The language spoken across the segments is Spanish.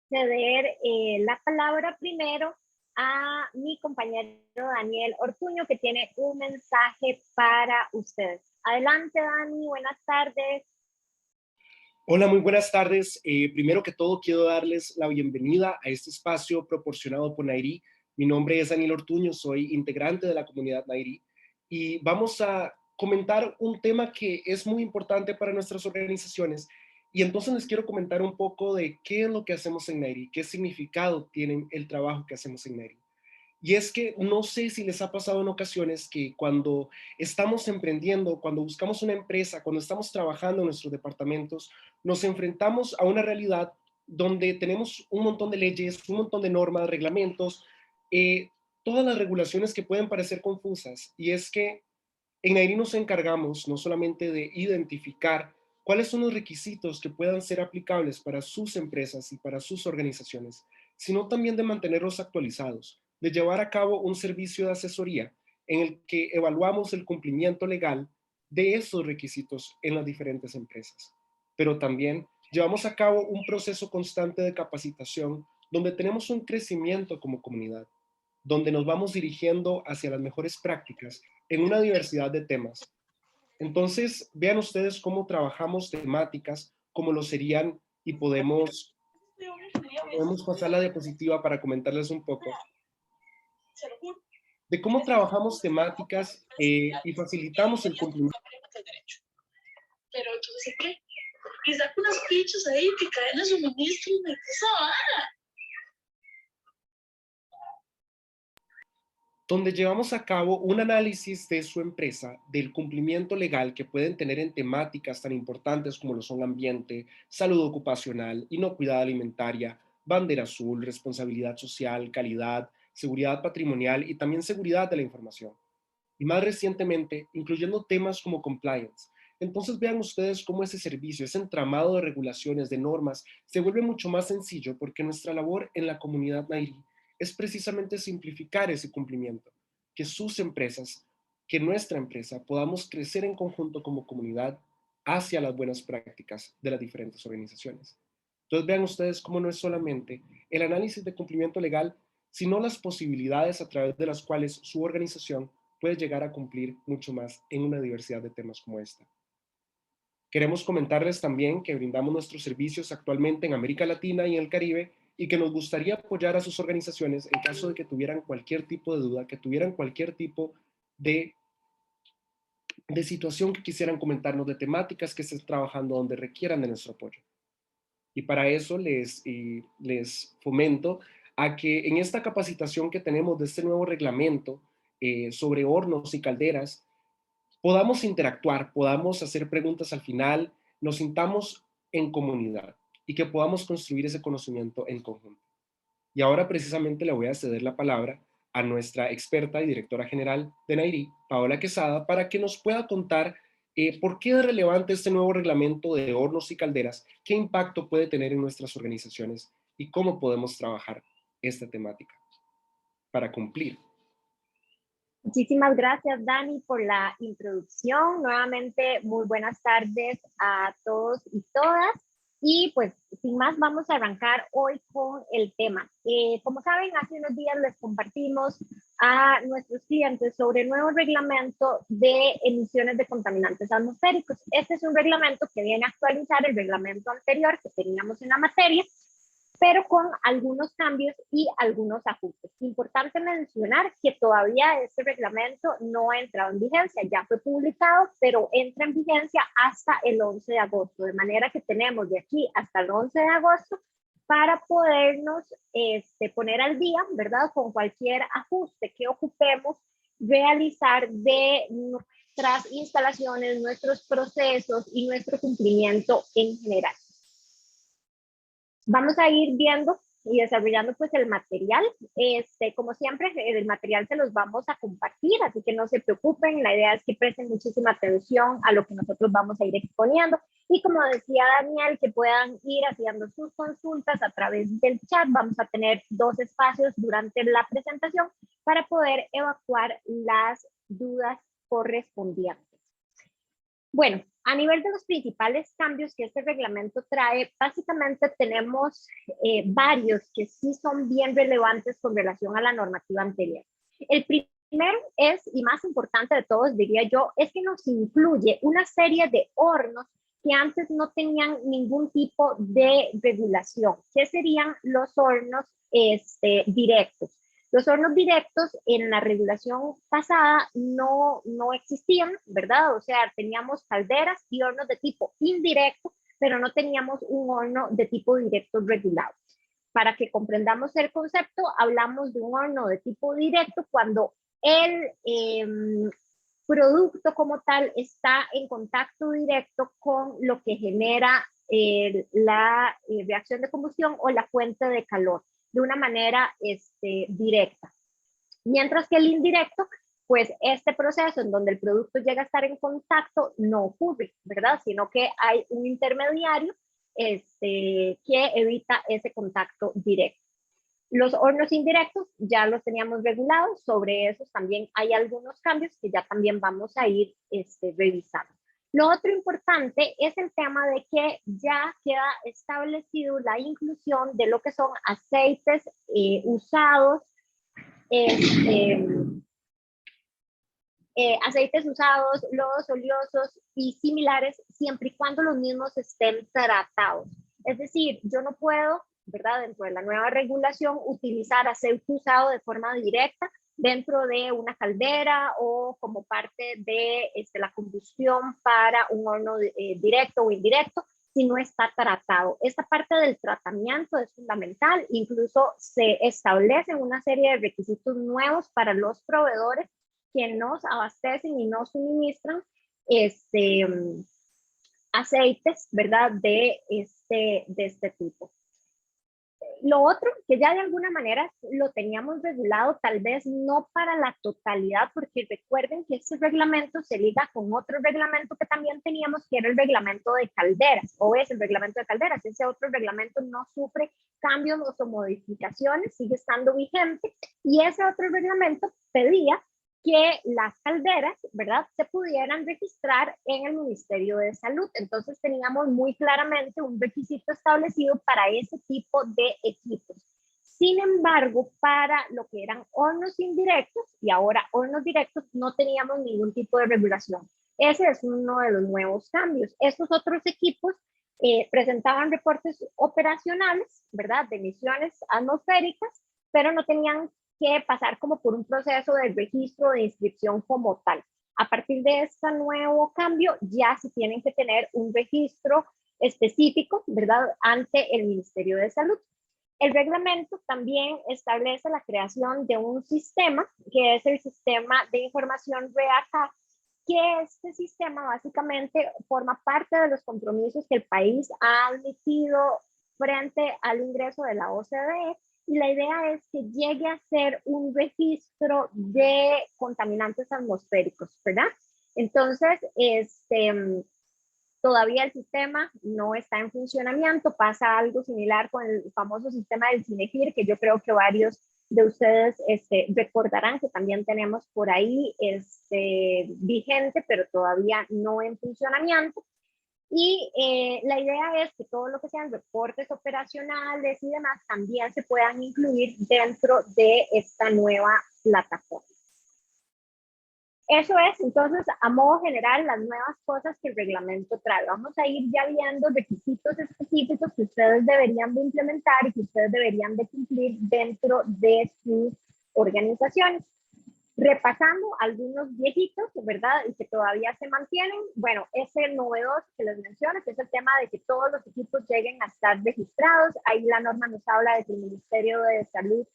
ceder la palabra primero a mi compañero Daniel Ortuño, que tiene un mensaje para ustedes. Adelante, Dani, buenas tardes. Hola, muy buenas tardes. Primero que todo, quiero darles la bienvenida a este espacio proporcionado por Nairi. Mi nombre es Daniel Ortuño, soy integrante de la comunidad Nairi y vamos a comentar un tema que es muy importante para nuestras organizaciones. Y entonces les quiero comentar un poco de qué es lo que hacemos en Nairi, qué significado tiene el trabajo que hacemos en Nairi. Y es que no sé si les ha pasado en ocasiones que cuando estamos emprendiendo, cuando buscamos una empresa, cuando estamos trabajando en nuestros departamentos, nos enfrentamos a una realidad donde tenemos un montón de leyes, un montón de normas, reglamentos, eh, todas las regulaciones que pueden parecer confusas. Y es que en Nairi nos encargamos no solamente de identificar cuáles son los requisitos que puedan ser aplicables para sus empresas y para sus organizaciones, sino también de mantenerlos actualizados, de llevar a cabo un servicio de asesoría en el que evaluamos el cumplimiento legal de esos requisitos en las diferentes empresas. Pero también llevamos a cabo un proceso constante de capacitación donde tenemos un crecimiento como comunidad, donde nos vamos dirigiendo hacia las mejores prácticas en una diversidad de temas. Entonces, vean ustedes cómo trabajamos temáticas, como lo serían, y podemos pasar la diapositiva para comentarles un poco de cómo trabajamos temáticas y facilitamos el cumplimiento. Pero entonces, ¿qué? Y saca unos bichos ahí que caen en suministro y me esa vara. Donde llevamos a cabo un análisis de su empresa, del cumplimiento legal que pueden tener en temáticas tan importantes como lo son ambiente, salud ocupacional, inocuidad alimentaria, bandera azul, responsabilidad social, calidad, seguridad patrimonial y también seguridad de la información. Y más recientemente, incluyendo temas como compliance. Entonces vean ustedes cómo ese servicio, ese entramado de regulaciones, de normas, se vuelve mucho más sencillo porque nuestra labor en la comunidad Nairi es precisamente simplificar ese cumplimiento, que sus empresas, que nuestra empresa podamos crecer en conjunto como comunidad hacia las buenas prácticas de las diferentes organizaciones. Entonces vean ustedes cómo no es solamente el análisis de cumplimiento legal, sino las posibilidades a través de las cuales su organización puede llegar a cumplir mucho más en una diversidad de temas como esta. Queremos comentarles también que brindamos nuestros servicios actualmente en América Latina y en el Caribe y que nos gustaría apoyar a sus organizaciones en caso de que tuvieran cualquier tipo de duda, que tuvieran cualquier tipo de, de situación que quisieran comentarnos, de temáticas que estén trabajando donde requieran de nuestro apoyo. Y para eso les fomento a que en esta capacitación que tenemos de este nuevo reglamento sobre hornos y calderas, podamos interactuar, podamos hacer preguntas al final, nos sintamos en comunidad y que podamos construir ese conocimiento en conjunto. Y ahora precisamente le voy a ceder la palabra a nuestra experta y directora general de Nairi, Paola Quesada, para que nos pueda contar por qué es relevante este nuevo reglamento de hornos y calderas, qué impacto puede tener en nuestras organizaciones y cómo podemos trabajar esta temática para cumplir. Muchísimas gracias, Dani, por la introducción. Nuevamente, muy buenas tardes a todos y todas. Y pues, sin más, vamos a arrancar hoy con el tema. Como saben, hace unos días les compartimos a nuestros clientes sobre el nuevo reglamento de emisiones de contaminantes atmosféricos. Este es un reglamento que viene a actualizar el reglamento anterior que teníamos en la materia, pero con algunos cambios y algunos ajustes. Importante mencionar que todavía este reglamento no ha entrado en vigencia, ya fue publicado, pero entra en vigencia hasta el 11 de agosto, de manera que tenemos de aquí hasta el 11 de agosto para podernos poner al día, ¿verdad? Con cualquier ajuste que ocupemos realizar de nuestras instalaciones, nuestros procesos y nuestro cumplimiento en general. Vamos a ir viendo y desarrollando pues el material. Como siempre, el material se los vamos a compartir, así que no se preocupen. La idea es que presten muchísima atención a lo que nosotros vamos a ir exponiendo. Y como decía Daniel, que puedan ir haciendo sus consultas a través del chat. Vamos a tener 2 espacios durante la presentación para poder evacuar las dudas correspondientes. Bueno, A nivel de los principales cambios que este reglamento trae, básicamente tenemos varios que sí son bien relevantes con relación a la normativa anterior. El primero es, y más importante de todos, diría yo, es que nos incluye una serie de hornos que antes no tenían ningún tipo de regulación, que serían los hornos directos. Los hornos directos en la regulación pasada no existían, ¿verdad? O sea, teníamos calderas y hornos de tipo indirecto, pero no teníamos un horno de tipo directo regulado. Para que comprendamos el concepto, hablamos de un horno de tipo directo cuando el producto como tal está en contacto directo con lo que genera la reacción de combustión o la fuente de calor de una manera directa. Mientras que el indirecto, pues este proceso en donde el producto llega a estar en contacto no ocurre, ¿verdad? Sino que hay un intermediario que evita ese contacto directo. Los hornos indirectos ya los teníamos regulados, sobre esos también hay algunos cambios que ya también vamos a ir revisando. Lo otro importante es el tema de que ya queda establecido la inclusión de lo que son aceites usados, aceites usados, lodos oleosos y similares, siempre y cuando los mismos estén tratados. Es decir, yo no puedo, ¿verdad?, dentro de la nueva regulación, utilizar aceite usado de forma directa dentro de una caldera o como parte de la combustión para un horno directo o indirecto, si no está tratado. Esta parte del tratamiento es fundamental, incluso se establecen una serie de requisitos nuevos para los proveedores que nos abastecen y nos suministran aceites, ¿verdad?, de este tipo. Lo otro, que ya de alguna manera lo teníamos regulado, tal vez no para la totalidad, porque recuerden que este reglamento se liga con otro reglamento que también teníamos, que era el reglamento de calderas, o es el reglamento de calderas. Ese otro reglamento no sufre cambios o modificaciones, sigue estando vigente, y ese otro reglamento pedía que las calderas, ¿verdad?, se pudieran registrar en el Ministerio de Salud. Entonces teníamos muy claramente un requisito establecido para ese tipo de equipos. Sin embargo, para lo que eran hornos indirectos y ahora hornos directos, no teníamos ningún tipo de regulación. Ese es uno de los nuevos cambios. Estos otros equipos presentaban reportes operacionales, ¿verdad?, de emisiones atmosféricas, pero no tenían que pasar como por un proceso de registro de inscripción como tal. A partir de este nuevo cambio, ya se tienen que tener un registro específico, ¿verdad?, ante el Ministerio de Salud. El reglamento también establece la creación de un sistema, que es el Sistema de Información REACA, que este sistema básicamente forma parte de los compromisos que el país ha admitido frente al ingreso de la OCDE, y la idea es que llegue a ser un registro de contaminantes atmosféricos, ¿verdad? Entonces, todavía el sistema no está en funcionamiento, pasa algo similar con el famoso sistema del CINEGIR, que yo creo que varios de ustedes recordarán que también tenemos por ahí vigente, pero todavía no en funcionamiento. Y la idea es que todo lo que sean reportes operacionales y demás también se puedan incluir dentro de esta nueva plataforma. Eso es, entonces, a modo general, las nuevas cosas que el reglamento trae. Vamos a ir ya viendo requisitos específicos que ustedes deberían de implementar y que ustedes deberían de cumplir dentro de sus organizaciones. Repasando algunos viejitos, ¿verdad?, y que todavía se mantienen. Bueno, ese novedoso que les menciono, que es el tema de que todos los equipos lleguen a estar registrados. Ahí la norma nos habla de que el Ministerio de Salud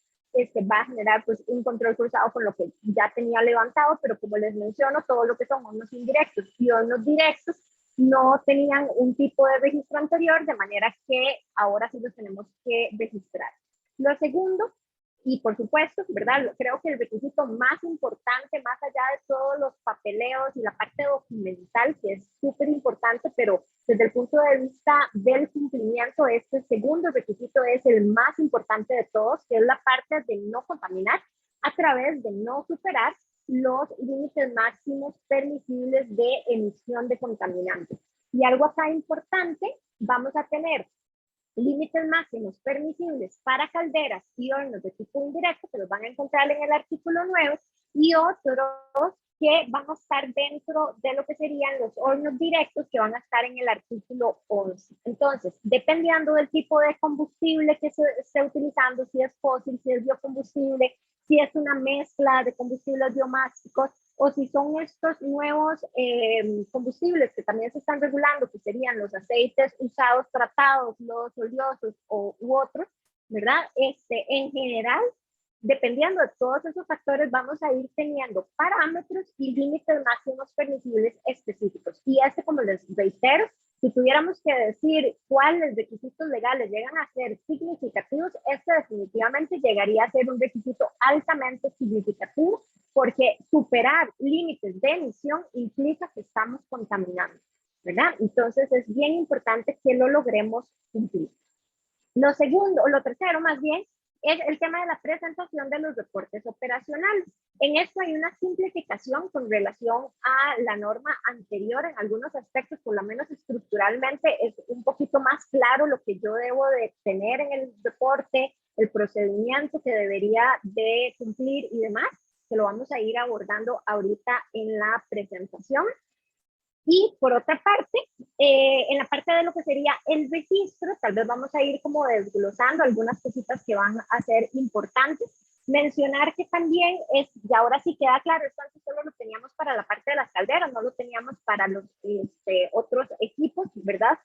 va a generar pues un control cruzado con lo que ya tenía levantado, pero como les menciono, todo lo que son hornos indirectos y hornos directos no tenían un tipo de registro anterior, de manera que ahora sí los tenemos que registrar. Lo segundo, y por supuesto, ¿verdad?, creo que el requisito más importante, más allá de todos los papeleos y la parte documental, que es súper importante, pero desde el punto de vista del cumplimiento, este segundo requisito es el más importante de todos, que es la parte de no contaminar a través de no superar los límites máximos permisibles de emisión de contaminantes. Y algo acá importante, vamos a tener límites máximos permisibles para calderas y hornos de tipo indirecto, que los van a encontrar en el artículo 9, y otros que van a estar dentro de lo que serían los hornos directos, que van a estar en el artículo 11. Entonces, dependiendo del tipo de combustible que se esté utilizando, si es fósil, si es biocombustible, si es una mezcla de combustibles biomásicos, o si son estos nuevos combustibles que también se están regulando, que serían los aceites usados, tratados, los oleosos u otros, ¿verdad? En general, dependiendo de todos esos factores, vamos a ir teniendo parámetros y límites máximos permisibles específicos. Y como les reitero, si tuviéramos que decir cuáles requisitos legales llegan a ser significativos, definitivamente llegaría a ser un requisito altamente significativo, porque superar límites de emisión implica que estamos contaminando, ¿verdad? Entonces es bien importante que lo logremos cumplir. Lo segundo, o lo tercero más bien, es el tema de la presentación de los reportes operacionales. En esto hay una simplificación con relación a la norma anterior en algunos aspectos, por lo menos estructuralmente es un poquito más claro lo que yo debo de tener en el reporte, el procedimiento que debería de cumplir y demás, que lo vamos a ir abordando ahorita en la presentación. Y por otra parte, en la parte de lo que sería el registro, tal vez vamos a ir como desglosando algunas cositas que van a ser importantes. Mencionar que también y ahora sí queda claro, esto antes solo lo teníamos para la parte de las calderas, no lo teníamos para los otros equipos, ¿verdad?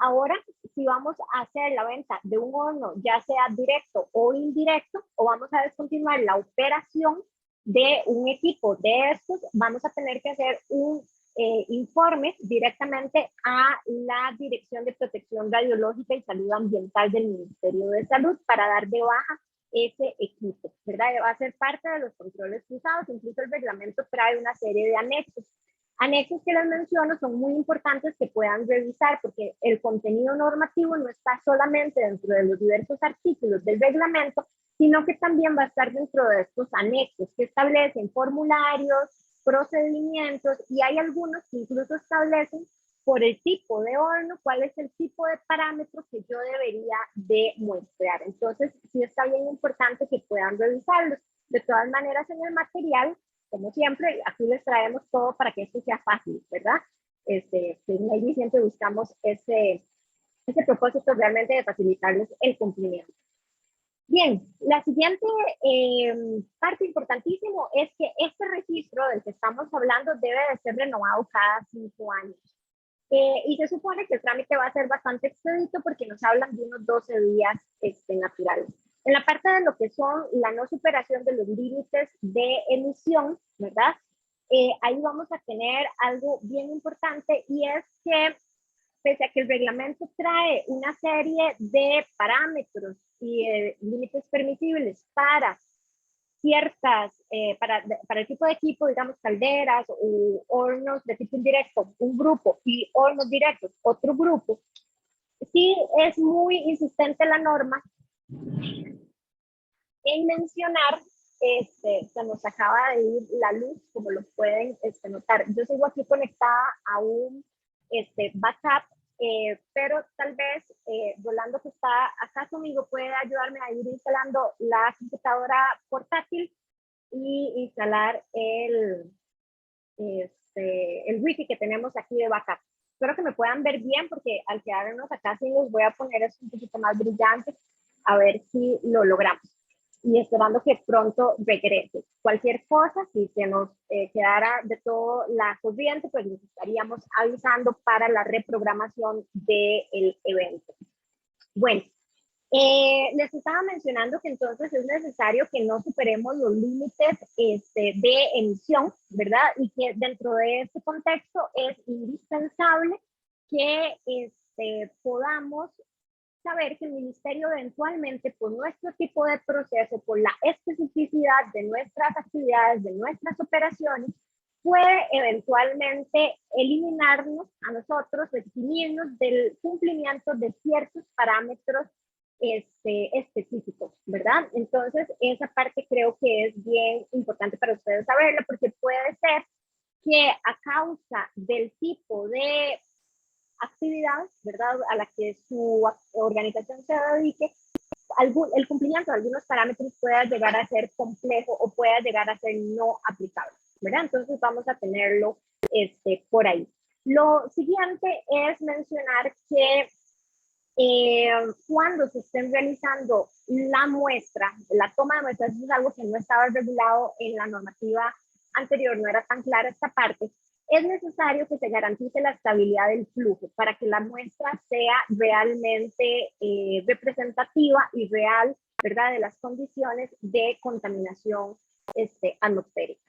Ahora, si vamos a hacer la venta de un horno, ya sea directo o indirecto, o vamos a descontinuar la operación de un equipo de estos, vamos a tener que hacer un informe directamente a la Dirección de Protección Radiológica y Salud Ambiental del Ministerio de Salud para dar de baja ese equipo, ¿verdad? Va a ser parte de los controles cruzados, incluso el reglamento trae una serie de anexos. Anexos que les menciono son muy importantes que puedan revisar porque el contenido normativo no está solamente dentro de los diversos artículos del reglamento, sino que también va a estar dentro de estos anexos que establecen formularios, procedimientos, y hay algunos que incluso establecen por el tipo de horno cuál es el tipo de parámetro que yo debería de muestrear. Entonces, sí está bien importante que puedan revisarlos. De todas maneras, en el material, como siempre, aquí les traemos todo para que esto sea fácil, ¿verdad? En Navy siempre buscamos ese propósito realmente de facilitarles el cumplimiento. Bien, la siguiente parte importantísimo es que este registro del que estamos hablando debe de ser renovado cada 5 años. Y se supone que el trámite va a ser bastante expedito porque nos hablan de unos 12 días naturales. En la parte de lo que son la no superación de los límites de emisión, ¿verdad? Ahí vamos a tener algo bien importante y es que pese a que el reglamento trae una serie de parámetros y límites permisibles para ciertas, para el tipo de equipo, digamos calderas o hornos de tipo indirecto, un grupo, y hornos directos, otro grupo, sí es muy insistente la norma en mencionar, se nos acaba de ir la luz, como lo pueden notar. Yo sigo aquí conectada a un backup, pero tal vez Rolando, que está acá conmigo, puede ayudarme a ir instalando la computadora portátil y instalar el wifi que tenemos aquí de backup. Espero que me puedan ver bien porque al quedarnos acá sí les voy a poner esto un poquito más brillante a ver si lo logramos. Y esperando que pronto regrese. Cualquier cosa, si se nos quedara de todo la corriente, pues les estaríamos avisando para la reprogramación del evento. Bueno, les estaba mencionando que entonces es necesario que no superemos los límites de emisión, ¿verdad? Y que dentro de este contexto es indispensable que podamos saber que el ministerio eventualmente, por nuestro tipo de proceso, por la especificidad de nuestras actividades, de nuestras operaciones, puede eventualmente eliminarnos a nosotros, eximirnos del cumplimiento de ciertos parámetros específicos, ¿verdad? Entonces, esa parte creo que es bien importante para ustedes saberlo, porque puede ser que a causa del tipo de actividad, ¿verdad?, a la que su organización se dedique, el cumplimiento de algunos parámetros pueda llegar a ser complejo o pueda llegar a ser no aplicable, ¿verdad? Entonces vamos a tenerlo por ahí. Lo siguiente es mencionar que cuando se estén realizando la muestra, la toma de muestras, es algo que no estaba regulado en la normativa anterior, no era tan clara esta parte, es necesario que se garantice la estabilidad del flujo para que la muestra sea realmente representativa y real, ¿verdad?, de las condiciones de contaminación atmosférica.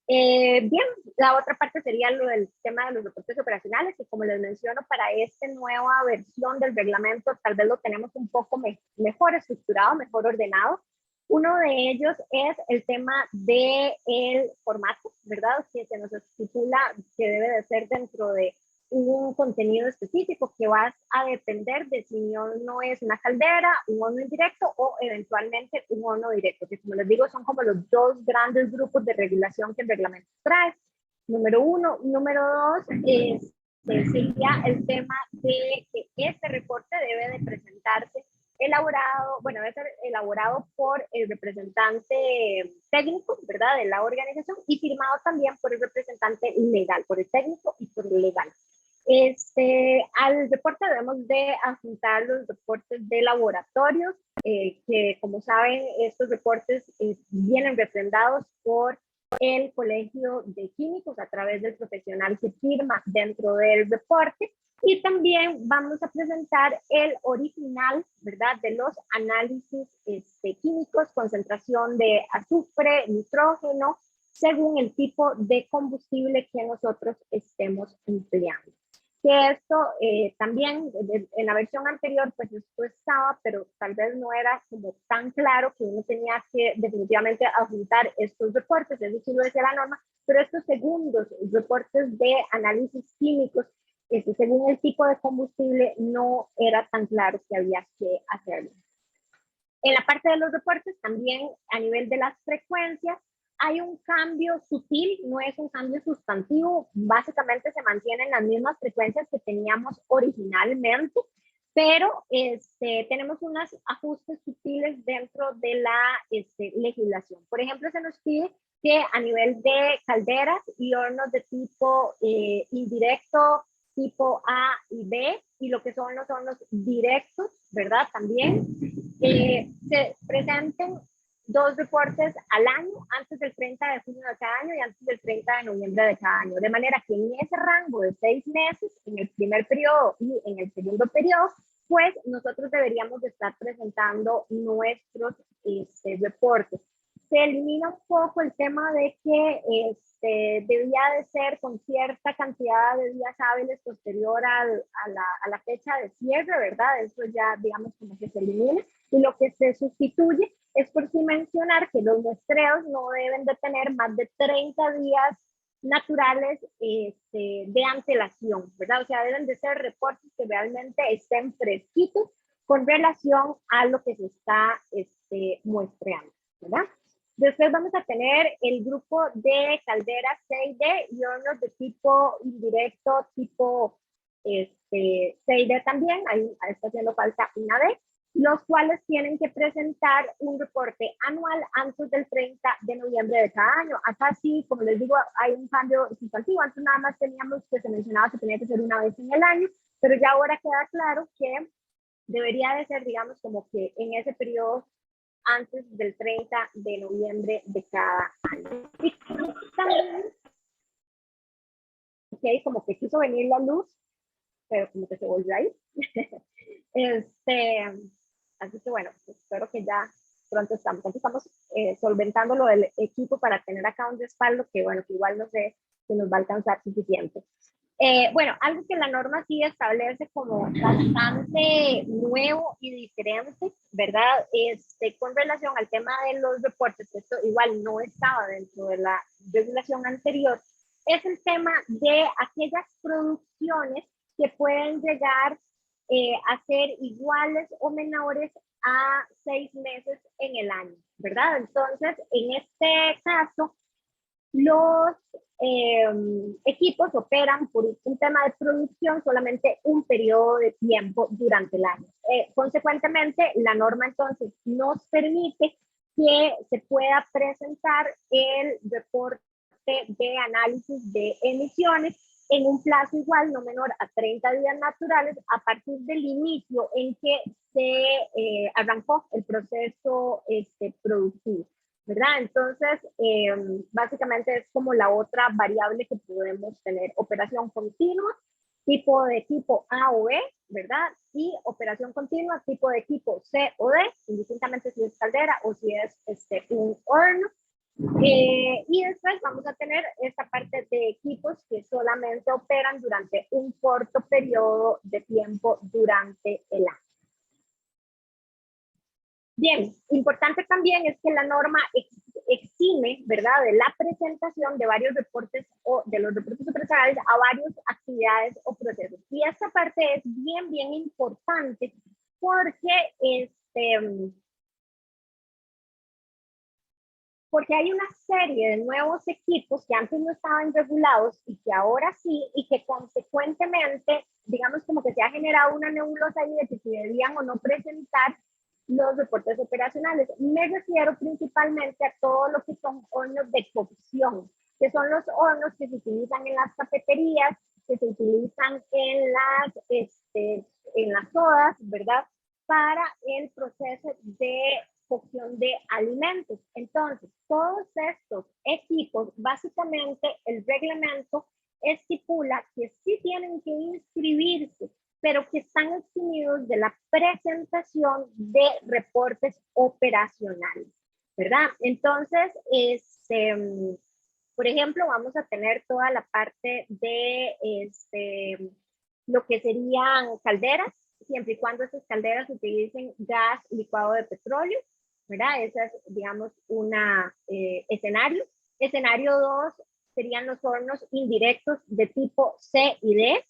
Bien, la otra parte sería lo del tema de los reportes operacionales, que como les menciono, para esta nueva versión del reglamento tal vez lo tenemos un poco mejor estructurado, mejor ordenado. Uno de ellos es el tema del formato, ¿verdad?, que se nos estipula que debe de ser dentro de un contenido específico que va a depender de si no es una caldera, un horno indirecto o eventualmente un horno directo, que como les digo son como los dos grandes grupos de regulación que el reglamento trae. Número uno. Número dos sería el tema de que este reporte debe de presentarse debe ser elaborado por el representante técnico, ¿verdad?, de la organización y firmado también por el representante legal, por el técnico y por el legal. Al reporte debemos de adjuntar los reportes de laboratorios, que como saben, estos reportes vienen refrendados por el Colegio de Químicos a través del profesional que firma dentro del reporte. Y también vamos a presentar el original, ¿verdad?, de los análisis químicos, concentración de azufre, nitrógeno, según el tipo de combustible que nosotros estemos empleando. Que esto también en la versión anterior pues esto estaba, pero tal vez no era como tan claro que uno tenía que definitivamente adjuntar estos reportes, eso sí lo decía la norma, pero estos segundos reportes de análisis químicos, según el tipo de combustible, no era tan claro que había que hacerlo. En la parte de los reportes también a nivel de las frecuencias, hay un cambio sutil, no es un cambio sustantivo, básicamente se mantienen las mismas frecuencias que teníamos originalmente, pero tenemos unos ajustes sutiles dentro de la legislación. Por ejemplo, se nos pide que a nivel de calderas y hornos de tipo indirecto, tipo A y B, y lo que son los hornos directos, ¿verdad?, también se presenten 2 reportes al año, antes del 30 de junio de cada año y antes del 30 de noviembre de cada año. De manera que en ese rango de 6 meses, en el primer periodo y en el segundo periodo, pues nosotros deberíamos de estar presentando nuestros reportes. Se elimina un poco el tema de que debía de ser con cierta cantidad de días hábiles posterior a la fecha de cierre, ¿verdad? Eso ya, digamos, como que se elimina. Y lo que se sustituye es por sí mencionar que los muestreos no deben de tener más de 30 días naturales de antelación, ¿verdad? O sea, deben de ser reportes que realmente estén fresquitos con relación a lo que se está muestreando, ¿verdad? Después vamos a tener el grupo de calderas 6D y hornos de tipo indirecto, tipo 6D también, ahí está haciendo falta una D, los cuales tienen que presentar un reporte anual antes del 30 de noviembre de cada año. Acá sí, como les digo, hay un cambio sustantivo. Antes nada más teníamos que se mencionaba que tenía que ser una vez en el año, pero ya ahora queda claro que debería de ser, digamos, como que en ese periodo antes del 30 de noviembre de cada año. Y también, okay, como que quiso venir la luz, pero como que se volvió ahí. Así que bueno, espero que ya pronto estamos. Aquí estamos solventando lo del equipo para tener acá un respaldo que bueno, que igual no sé si nos va a alcanzar suficiente. Bueno, algo que la norma sí establece como bastante nuevo y diferente, ¿verdad? Con relación al tema de los reportes, esto igual no estaba dentro de la regulación anterior, es el tema de aquellas producciones que pueden llegar a ser iguales o menores a 6 meses en el año, ¿verdad? Entonces, en este caso, los equipos operan por un tema de producción solamente un periodo de tiempo durante el año. Consecuentemente, la norma entonces nos permite que se pueda presentar el reporte de análisis de emisiones en un plazo igual, no menor a 30 días naturales, a partir del inicio en que se arrancó el proceso productivo, ¿verdad? Entonces, básicamente es como la otra variable que podemos tener: operación continua, tipo de equipo A o B, ¿verdad? Y operación continua, tipo de equipo C o D, indistintamente si es caldera o si es un horno. Y después vamos a tener esta parte de equipos que solamente operan durante un corto periodo de tiempo durante el año. Bien, importante también es que la norma exime, ¿verdad?, de la presentación de varios reportes o de los reportes operacionales a varias actividades o procesos. Y esta parte es bien, bien importante porque porque hay una serie de nuevos equipos que antes no estaban regulados y que ahora sí, y que consecuentemente, digamos, como que se ha generado una nebulosa ahí de que si debían o no presentar los reportes operacionales. Me refiero principalmente a todo lo que son hornos de cocción, que son los hornos que se utilizan en las cafeterías, que se utilizan en las sodas, ¿verdad?, para el proceso de cocción de alimentos. Entonces, todos estos equipos, básicamente el reglamento estipula que sí tienen que inscribirse, pero que están eximidos de la presentación de reportes operacionales, ¿verdad? Entonces, por ejemplo, vamos a tener toda la parte de lo que serían calderas, siempre y cuando esas calderas utilicen gas licuado de petróleo, ¿verdad? Ese es, digamos, un escenario. Escenario 2 serían los hornos indirectos de tipo C y D.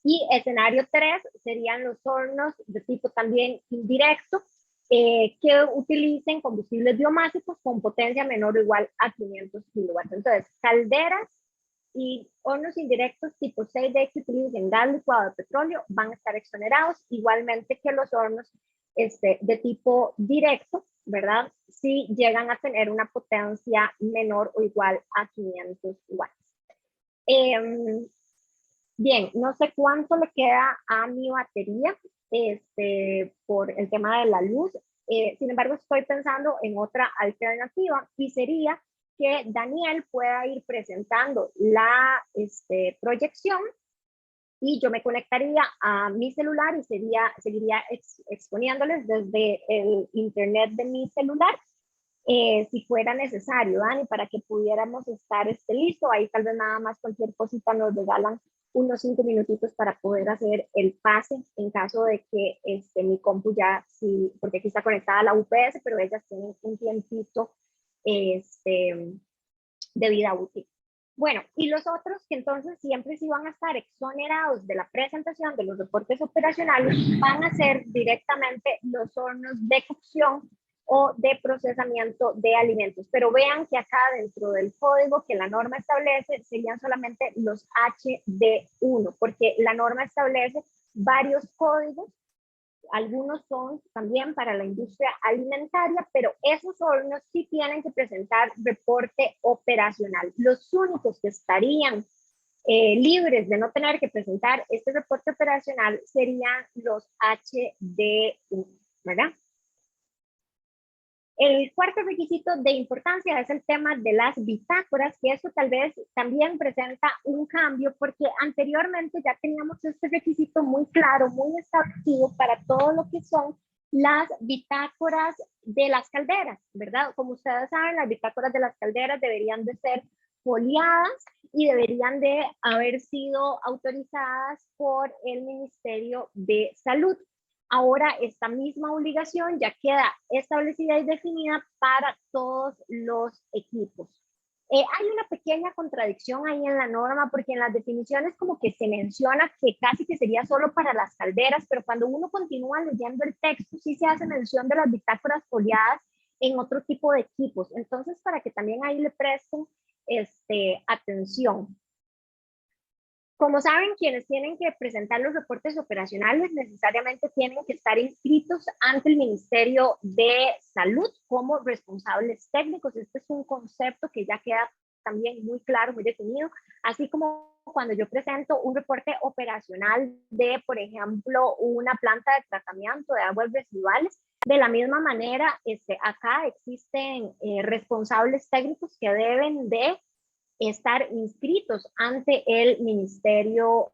Y escenario 3 serían los hornos de tipo también indirecto, que utilicen combustibles biomásicos con potencia menor o igual a 500 kilowatts. Entonces, calderas y hornos indirectos tipo 6D que utilicen gas licuado de petróleo van a estar exonerados, igualmente que los hornos de tipo directo, ¿verdad? Si llegan a tener una potencia menor o igual a 500 watts. Bien, no sé cuánto le queda a mi batería por el tema de la luz. Sin embargo, estoy pensando en otra alternativa y sería que Daniel pueda ir presentando la proyección y yo me conectaría a mi celular y seguiría exponiéndoles desde el internet de mi celular, si fuera necesario, Dani, para que pudiéramos estar listo. Ahí tal vez nada más cualquier cosita nos regalan unos 5 minutitos para poder hacer el pase en caso de que mi compu ya, sí, porque aquí está conectada a la UPS, pero ellas tienen un tiempito de vida útil. Bueno, y los otros que entonces siempre sí van a estar exonerados de la presentación de los reportes operacionales van a ser directamente los hornos de cocción o de procesamiento de alimentos. Pero vean que acá dentro del código que la norma establece serían solamente los HD1, porque la norma establece varios códigos. Algunos son también para la industria alimentaria, pero esos hornos sí tienen que presentar reporte operacional. Los únicos que estarían libres de no tener que presentar este reporte operacional serían los HD1, ¿verdad? El cuarto requisito de importancia es el tema de las bitácoras, que eso tal vez también presenta un cambio, porque anteriormente ya teníamos este requisito muy claro, muy establecido para todo lo que son las bitácoras de las calderas, ¿verdad? Como ustedes saben, las bitácoras de las calderas deberían de ser foliadas y deberían de haber sido autorizadas por el Ministerio de Salud. Ahora esta misma obligación ya queda establecida y definida para todos los equipos. Hay una pequeña contradicción ahí en la norma, porque en las definiciones como que se menciona que casi que sería solo para las calderas, pero cuando uno continúa leyendo el texto, sí se hace mención de las bitácoras foliadas en otro tipo de equipos. Entonces, para que también ahí le presten atención. Como saben, quienes tienen que presentar los reportes operacionales necesariamente tienen que estar inscritos ante el Ministerio de Salud como responsables técnicos. Este es un concepto que ya queda también muy claro, muy definido, así como cuando yo presento un reporte operacional de, por ejemplo, una planta de tratamiento de aguas residuales. De la misma manera, acá existen responsables técnicos que deben de estar inscritos ante el Ministerio.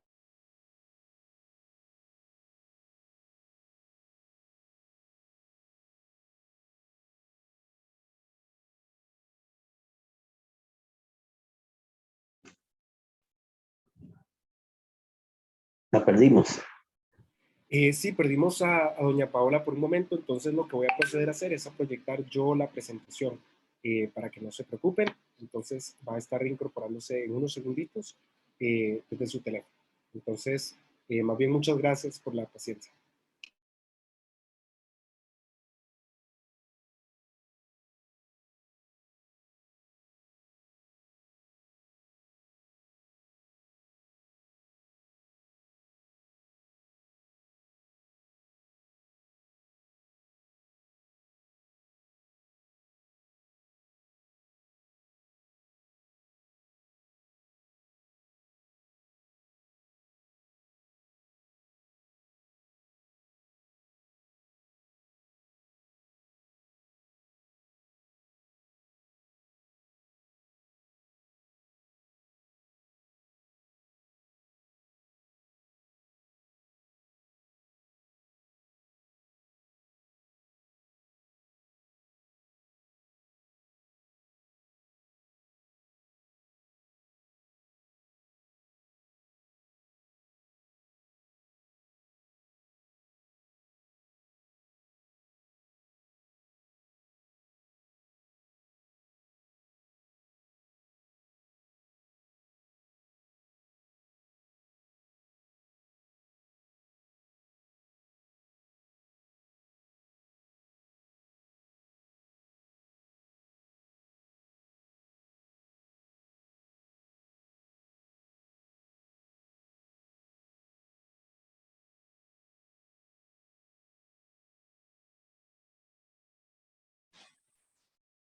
La perdimos. Sí, perdimos a doña Paola por un momento, entonces lo que voy a proceder a hacer es a proyectar yo la presentación para que no se preocupen. Entonces va a estar reincorporándose en unos segunditos desde su teléfono. Entonces, más bien muchas gracias por la paciencia.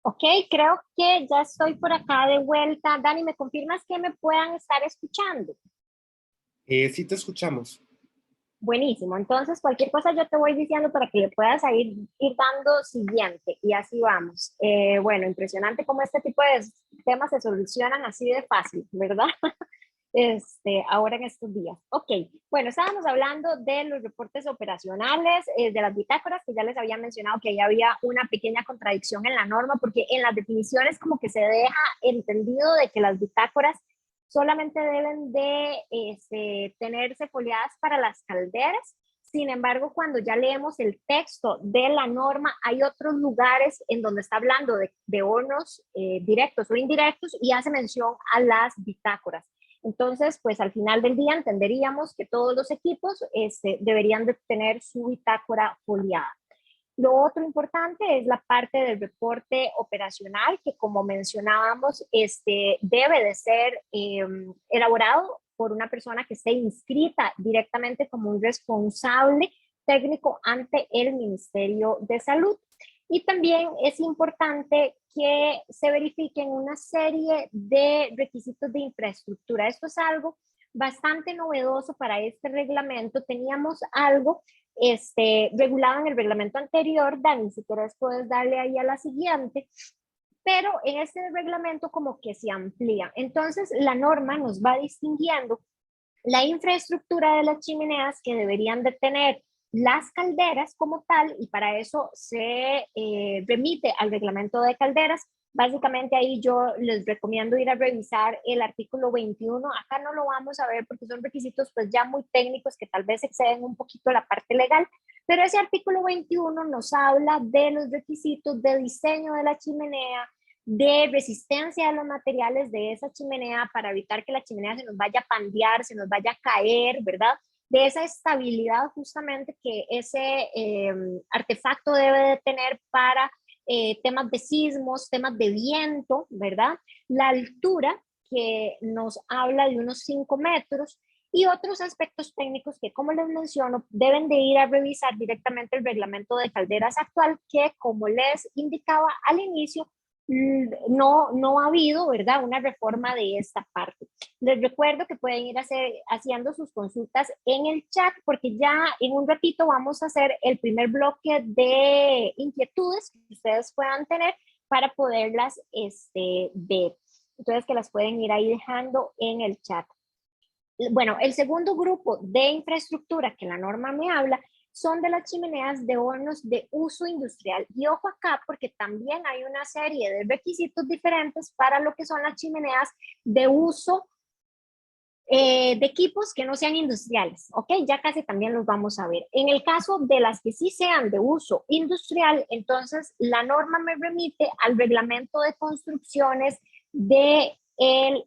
Ok, creo que ya estoy por acá de vuelta. Dani, ¿me confirmas que me puedan estar escuchando? Sí te escuchamos. Buenísimo, entonces cualquier cosa yo te voy diciendo para que le puedas ir dando siguiente y así vamos. Bueno, impresionante cómo este tipo de temas se solucionan así de fácil, ¿verdad? Ahora en estos días. Ok, bueno, estábamos hablando de los reportes operacionales, de las bitácoras, que ya les había mencionado que ahí había una pequeña contradicción en la norma, porque en las definiciones como que se deja entendido de que las bitácoras solamente deben de tenerse foliadas para las calderas. Sin embargo, cuando ya leemos el texto de la norma, hay otros lugares en donde está hablando de hornos directos o indirectos y hace mención a las bitácoras. Entonces, pues al final del día entenderíamos que todos los equipos deberían de tener su bitácora foliada. Lo otro importante es la parte del reporte operacional, que como mencionábamos, debe de ser elaborado por una persona que esté inscrita directamente como un responsable técnico ante el Ministerio de Salud. Y también es importante que se verifiquen una serie de requisitos de infraestructura. Esto es algo bastante novedoso para este reglamento. Teníamos algo regulado en el reglamento anterior. Dani, si quieres puedes darle ahí a la siguiente. Pero en este reglamento como que se amplía. Entonces la norma nos va distinguiendo la infraestructura de las chimeneas que deberían de tener las calderas como tal, y para eso se remite al reglamento de calderas. Básicamente ahí yo les recomiendo ir a revisar el artículo 21. Acá no lo vamos a ver porque son requisitos pues ya muy técnicos que tal vez exceden un poquito la parte legal, pero ese artículo 21 nos habla de los requisitos de diseño de la chimenea, de resistencia de los materiales de esa chimenea para evitar que la chimenea se nos vaya a pandear, se nos vaya a caer, ¿verdad? De esa estabilidad justamente que ese artefacto debe de tener para temas de sismos, temas de viento, ¿verdad? La altura, que nos habla de unos 5 metros, y otros aspectos técnicos que, como les menciono, deben de ir a revisar directamente el reglamento de calderas actual, que, como les indicaba al inicio, no ha habido, ¿verdad?, una reforma de esta parte. Les recuerdo que pueden ir haciendo sus consultas en el chat, porque ya en un ratito vamos a hacer el primer bloque de inquietudes que ustedes puedan tener para poderlas ver. Entonces, que las pueden ir ahí dejando en el chat. Bueno, el segundo grupo de infraestructura que la norma me habla son de las chimeneas de hornos de uso industrial. Y ojo acá, porque también hay una serie de requisitos diferentes para lo que son las chimeneas de uso de equipos que no sean industriales, ¿ok? Ya casi también los vamos a ver. En el caso de las que sí sean de uso industrial, entonces la norma me remite al reglamento de construcciones del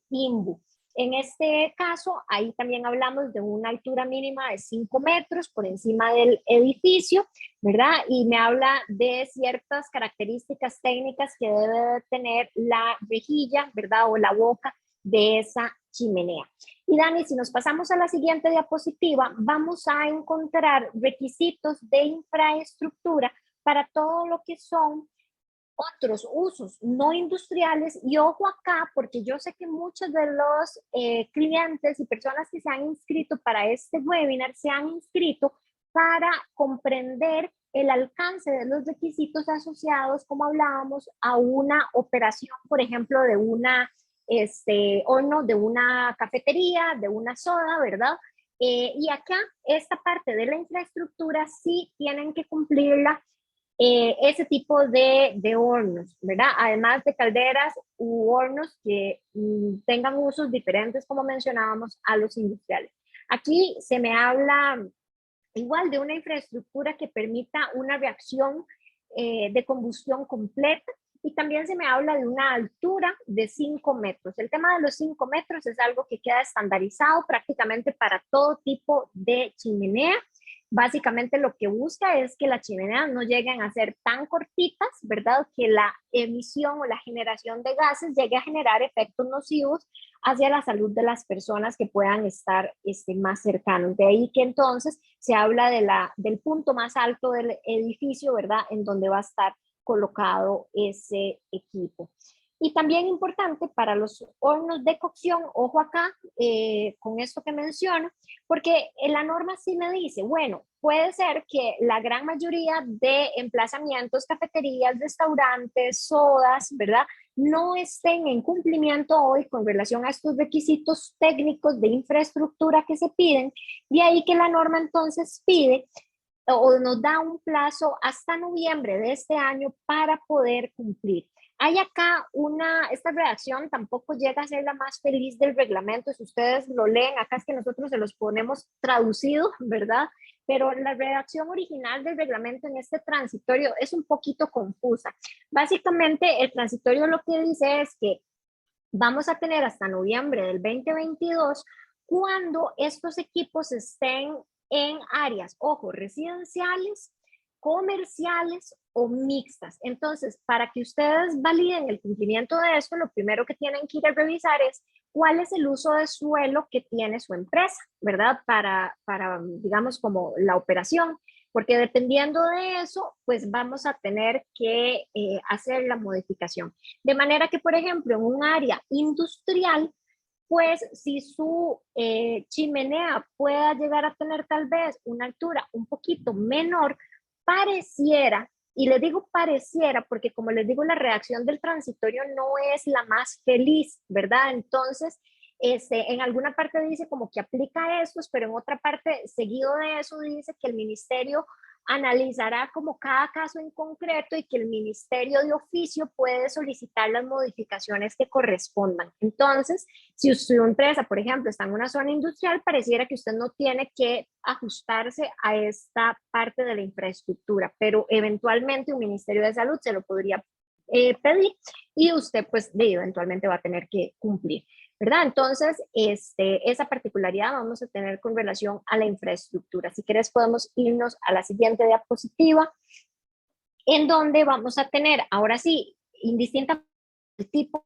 INVU. En este caso, ahí también hablamos de una altura mínima de 5 metros por encima del edificio, ¿verdad? Y me habla de ciertas características técnicas que debe tener la rejilla, ¿verdad? O la boca de esa chimenea. Y Dani, si nos pasamos a la siguiente diapositiva, vamos a encontrar requisitos de infraestructura para todo lo que son otros usos no industriales. Y ojo acá, porque yo sé que muchos de los clientes y personas que se han inscrito para este webinar se han inscrito para comprender el alcance de los requisitos asociados, como hablábamos, a una operación, por ejemplo, de una horno, de una cafetería, de una soda, ¿verdad? Y acá, esta parte de la infraestructura sí tienen que cumplirla ese tipo de hornos, ¿verdad? Además de calderas u hornos que tengan usos diferentes, como mencionábamos, a los industriales. Aquí se me habla igual de una infraestructura que permita una reacción de combustión completa, y también se me habla de una altura de 5 metros. El tema de los 5 metros es algo que queda estandarizado prácticamente para todo tipo de chimenea. Básicamente lo que busca es que las chimeneas no lleguen a ser tan cortitas, ¿verdad? Que la emisión o la generación de gases llegue a generar efectos nocivos hacia la salud de las personas que puedan estar más cercanos. De ahí que entonces se habla del punto más alto del edificio, ¿verdad? En donde va a estar colocado ese equipo. Y también importante para los hornos de cocción, ojo acá con esto que menciono, porque la norma sí me dice, bueno, puede ser que la gran mayoría de emplazamientos, cafeterías, restaurantes, sodas, ¿verdad?, no estén en cumplimiento hoy con relación a estos requisitos técnicos de infraestructura que se piden, y ahí que la norma entonces pide o nos da un plazo hasta noviembre de este año para poder cumplir. Hay acá esta redacción tampoco llega a ser la más feliz del reglamento. Si ustedes lo leen, acá es que nosotros se los ponemos traducido, ¿verdad? Pero la redacción original del reglamento en este transitorio es un poquito confusa. Básicamente, el transitorio lo que dice es que vamos a tener hasta noviembre del 2022 cuando estos equipos estén en áreas, ojo, residenciales, comerciales o mixtas. Entonces, para que ustedes validen el cumplimiento de esto, lo primero que tienen que ir a revisar es cuál es el uso de suelo que tiene su empresa, ¿verdad? Para digamos, como la operación, porque dependiendo de eso, pues vamos a tener que hacer la modificación. De manera que, por ejemplo, en un área industrial, pues si su chimenea pueda llegar a tener tal vez una altura un poquito menor, pareciera, y les digo pareciera porque como les digo la redacción del transitorio no es la más feliz, ¿verdad? Entonces, en alguna parte dice como que aplica estos, pero en otra parte, seguido de eso, dice que el ministerio analizará como cada caso en concreto y que el ministerio de oficio puede solicitar las modificaciones que correspondan. Entonces, si su empresa, por ejemplo, está en una zona industrial, pareciera que usted no tiene que ajustarse a esta parte de la infraestructura, pero eventualmente un Ministerio de Salud se lo podría pedir y usted pues eventualmente va a tener que cumplir, ¿verdad? Entonces, esa particularidad vamos a tener con relación a la infraestructura. Si quieres podemos irnos a la siguiente diapositiva, en donde vamos a tener, ahora sí, indistintamente el tipo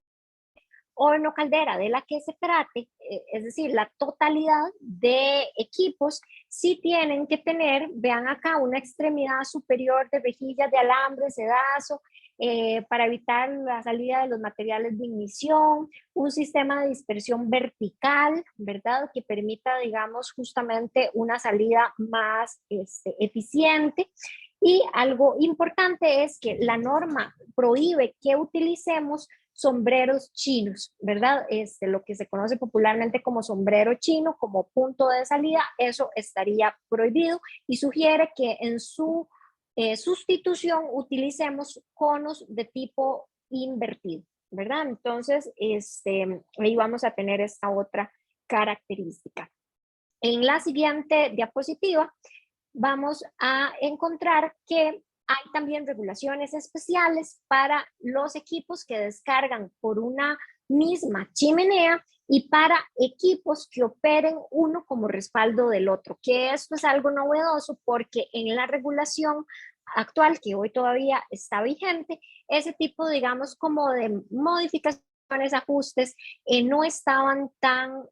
horno caldera de la que se trate, es decir, la totalidad de equipos sí tienen que tener, vean acá, una extremidad superior de rejillas de alambre, sedazo, para evitar la salida de los materiales de ignición, un sistema de dispersión vertical, ¿verdad? Que permita, digamos, justamente una salida más eficiente. Y algo importante es que la norma prohíbe que utilicemos sombreros chinos, ¿verdad? Lo que se conoce popularmente como sombrero chino, como punto de salida, eso estaría prohibido y sugiere que en su sustitución utilicemos conos de tipo invertido, ¿verdad? Entonces, ahí vamos a tener esta otra característica. En la siguiente diapositiva vamos a encontrar que hay también regulaciones especiales para los equipos que descargan por una misma chimenea y para equipos que operen uno como respaldo del otro, que esto es algo novedoso porque en la regulación actual, que hoy todavía está vigente, ese tipo, digamos, como de modificaciones, ajustes, no estaban tan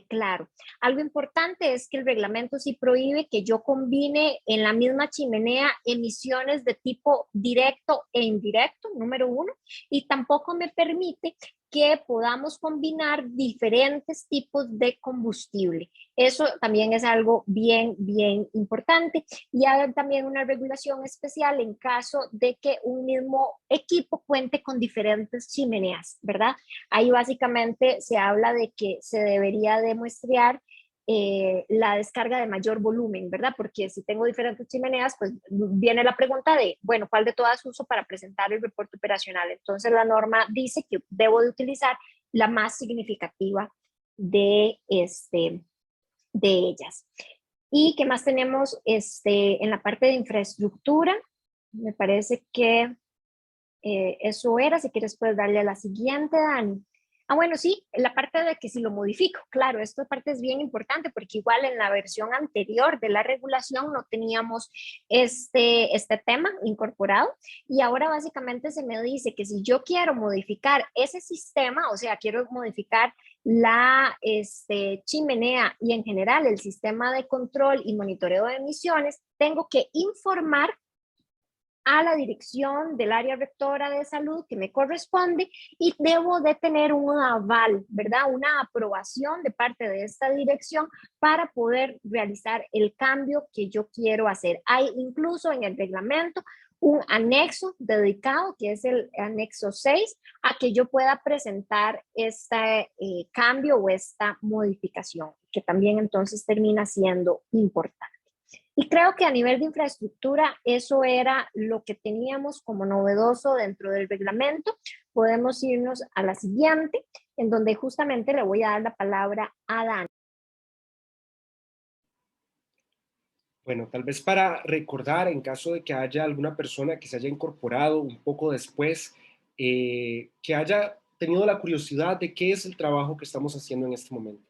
claro. Algo importante es que el reglamento sí prohíbe que yo combine en la misma chimenea emisiones de tipo directo e indirecto, número uno, y tampoco me permite que podamos combinar diferentes tipos de combustible. Eso también es algo bien, bien importante. Y hay también una regulación especial en caso de que un mismo equipo cuente con diferentes chimeneas, ¿verdad? Ahí básicamente se habla de que se debería demuestrar la descarga de mayor volumen, ¿verdad? Porque si tengo diferentes chimeneas, pues viene la pregunta de, bueno, ¿cuál de todas uso para presentar el reporte operacional? Entonces la norma dice que debo de utilizar la más significativa de, de ellas. ¿Y qué más tenemos en la parte de infraestructura? Me parece que eso era. Si quieres puedes darle a la siguiente, Dani. Ah, bueno, sí, la parte de que si lo modifico, claro, esta parte es bien importante porque igual en la versión anterior de la regulación no teníamos este tema incorporado y ahora básicamente se me dice que si yo quiero modificar ese sistema, o sea, quiero modificar la chimenea y en general el sistema de control y monitoreo de emisiones, tengo que informar a la dirección del área rectora de salud que me corresponde y debo de tener un aval, ¿verdad? Una aprobación de parte de esta dirección para poder realizar el cambio que yo quiero hacer. Hay incluso en el reglamento un anexo dedicado, que es el anexo 6, a que yo pueda presentar este cambio o esta modificación, que también entonces termina siendo importante. Y creo que a nivel de infraestructura eso era lo que teníamos como novedoso dentro del reglamento. Podemos irnos a la siguiente, en donde justamente le voy a dar la palabra a Dani. Bueno, tal vez para recordar, en caso de que haya alguna persona que se haya incorporado un poco después, que haya tenido la curiosidad de qué es el trabajo que estamos haciendo en este momento.